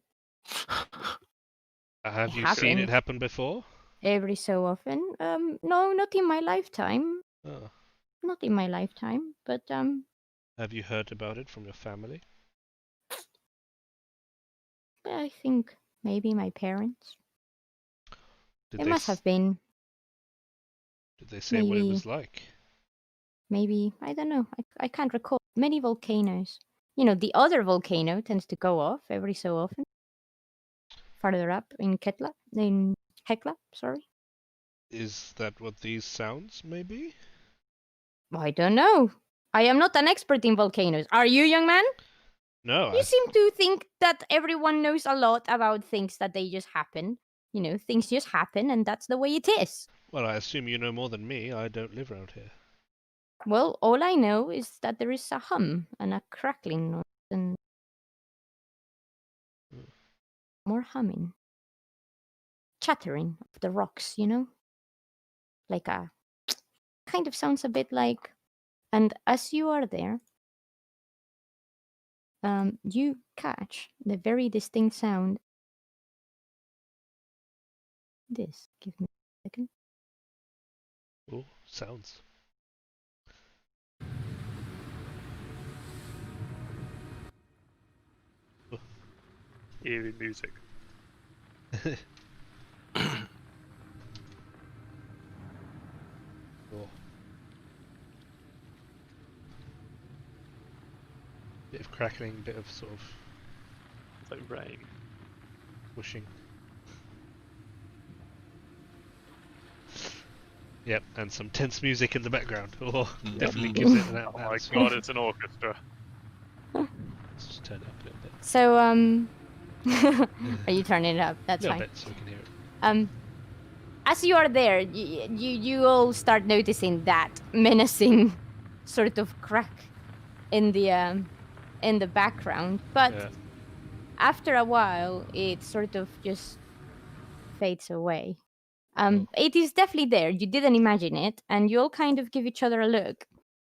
Have It you seen it happens. happen before? Every so often. No, not in my lifetime. Oh. Not in my lifetime. But Have you heard about it from your family? I think maybe my parents. Did It they must have been. Did they say what it maybe- was like? Maybe, I don't know. I can't recall. Many volcanoes. You know, the other volcano tends to go off every so often. Farther up in Hekla, sorry. Is that what these sounds may be? I don't know. I am not an expert in volcanoes. Are you, young man? No, You seem to think that everyone knows a lot about things that they just happen. You know, things just happen and that's the way it is. well, I assume you know more than me. I don't live around here. Well, all I know is that there is a hum and a crackling noise and more humming. Chattering of the rocks, you know? Like a kind of sounds a bit like, and as you are there, you catch the very distinct sound. This, give me a second. Oh, sounds. Eerie music. Oh. Bit of crackling, bit of sort of It's like rain. whooshing. Yep, and some tense music in the background. Oh, definitely gives it an Oh my atmosphere. god, it's an orchestra. Let's just turn it up a little bit. So, are you turning it up? That's A little fine. bit so we can hear it. As you are there, you all start noticing that menacing sort of crack in the background, but Yeah. after a while, it sort of just fades away. It is definitely there. You didn't imagine it, and you all kind of give each other a look,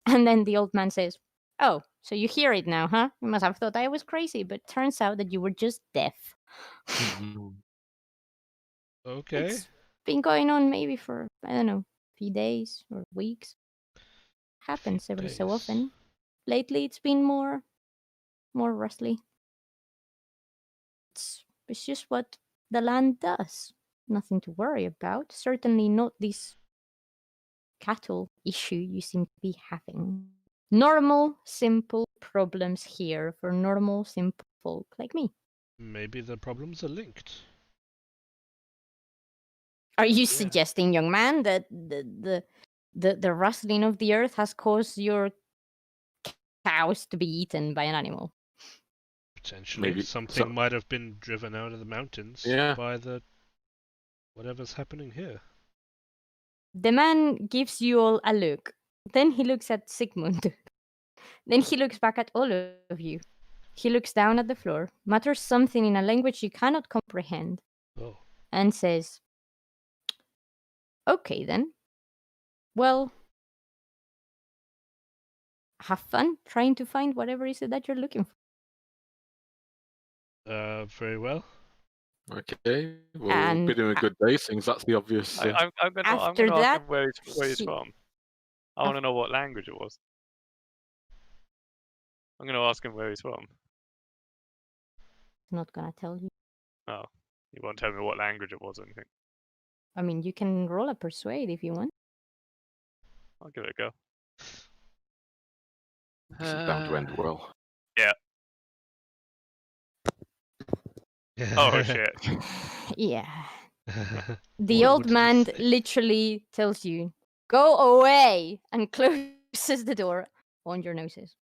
and then the old man says, "Oh, so you hear it now, huh? You must have thought I was crazy, but turns out that you were just deaf." Okay. It's been going on maybe for, I don't know, a few days or weeks. Happens every so days. often. lately it's been more rustly. It's just what the land does. Nothing to worry about. Certainly not this cattle issue you seem to be having. Normal, simple problems here for normal, simple folk like me. Maybe the problems are linked. Are you suggesting, young man, that the rustling of the earth has caused your cows to be eaten by an animal? Potentially, Maybe something might have been driven out of the mountains by the whatever's happening here. The man gives you all a look. Then he looks at Sigmund. Then he looks back at all of you. He looks down at the floor, mutters something in a language you cannot comprehend, and says, "Okay then. Well, have fun trying to find whatever is it that you're looking for." Very well. Okay, well, And bid him a good day, since that's the obvious. I'm gonna ask him where he's from. I want to know what language it was. I'm gonna ask him where he's from. Not gonna tell you. Oh, you won't tell me what language it was or anything. I mean, you can roll a persuade if you want. I'll give it a go. This is bound to end well. Yeah. Oh shit. Yeah. The old man literally tells you, "Go away," and closes the door on your noses.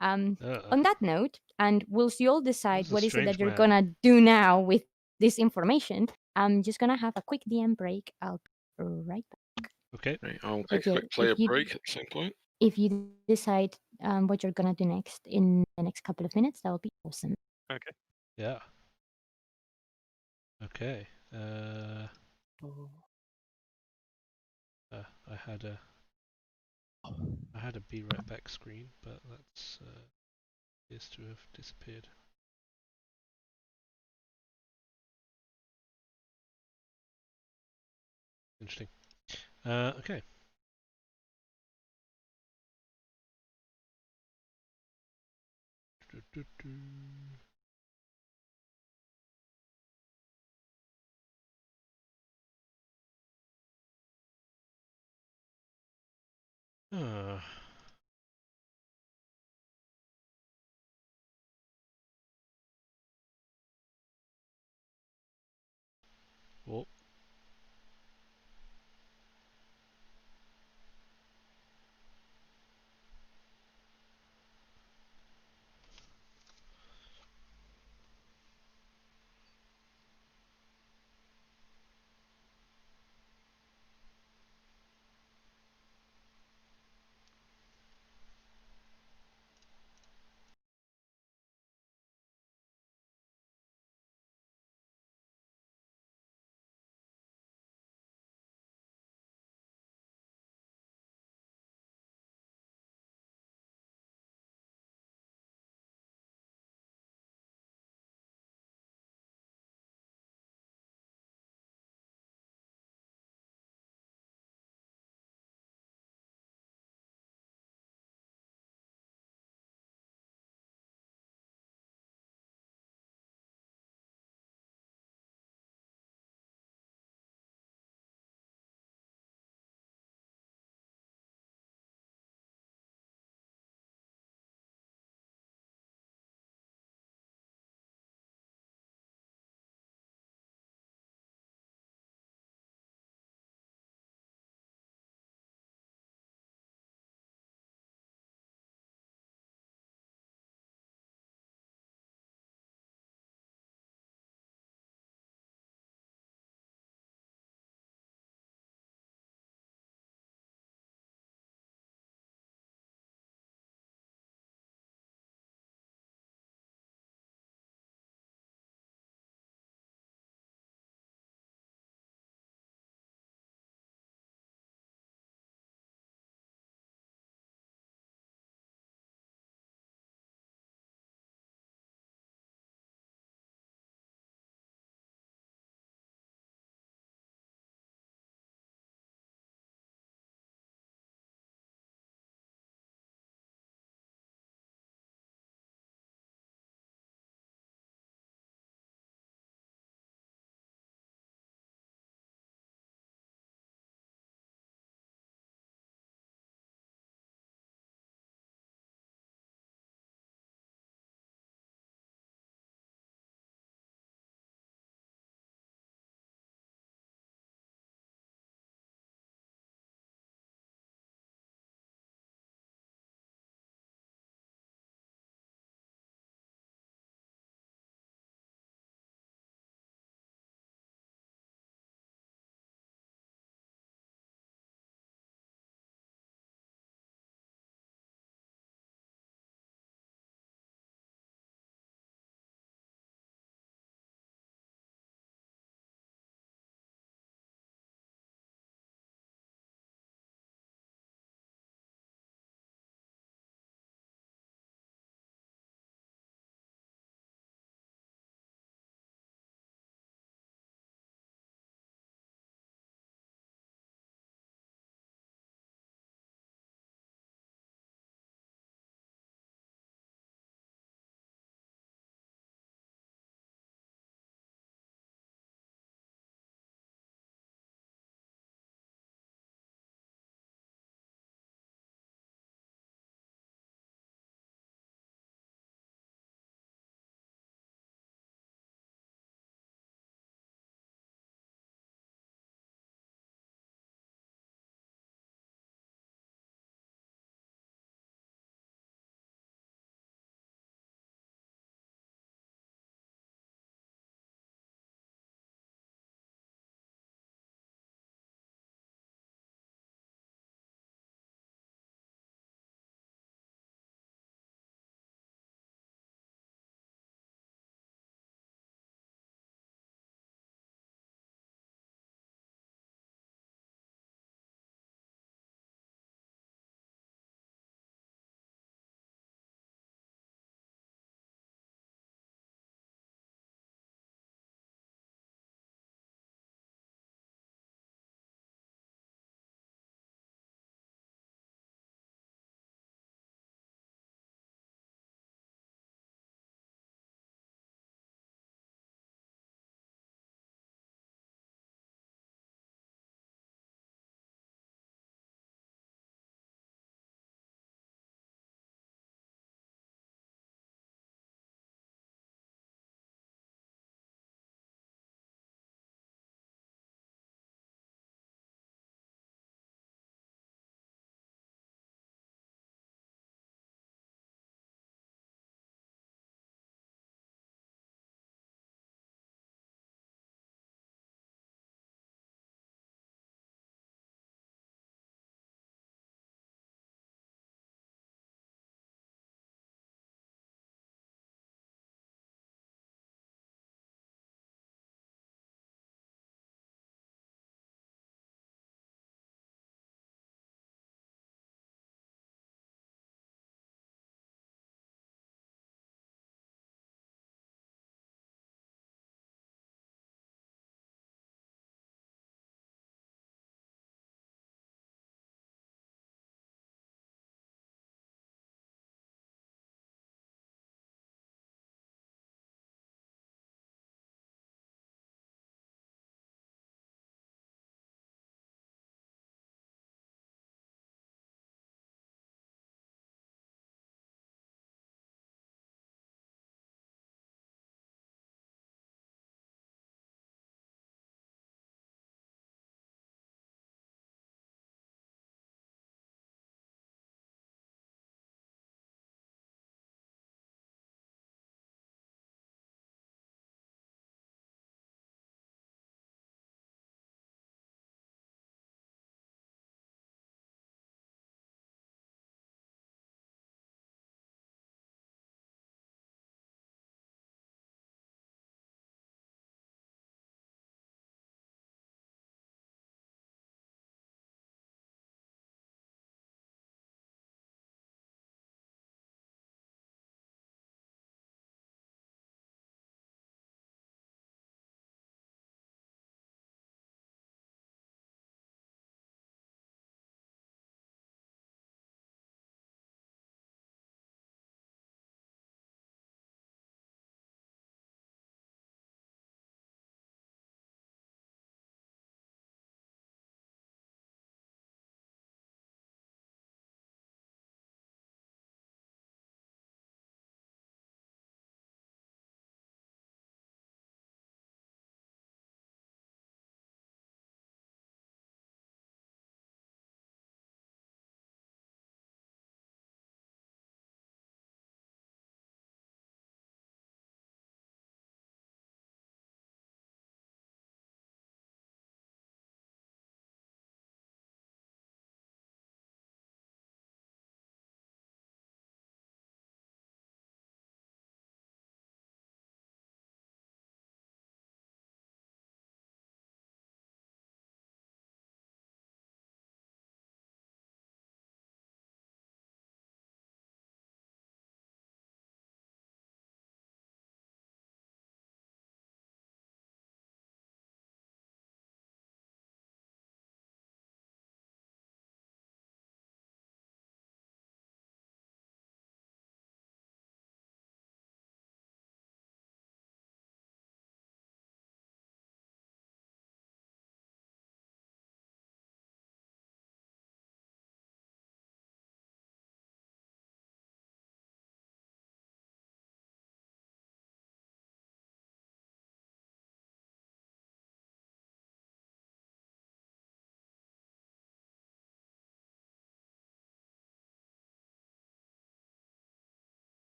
On that note, and whilst you all decide what is it that you're gonna do now with this information, I'm just gonna have a quick DM break. I'll be right back. Okay. I'll take a quick player break at the same point. If you decide what you're gonna do next in the next couple of minutes, that will be awesome. Okay. Yeah. Okay. I had a be right back screen, but that's appears to have disappeared. Interesting. Okay. Oh.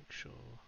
make sure.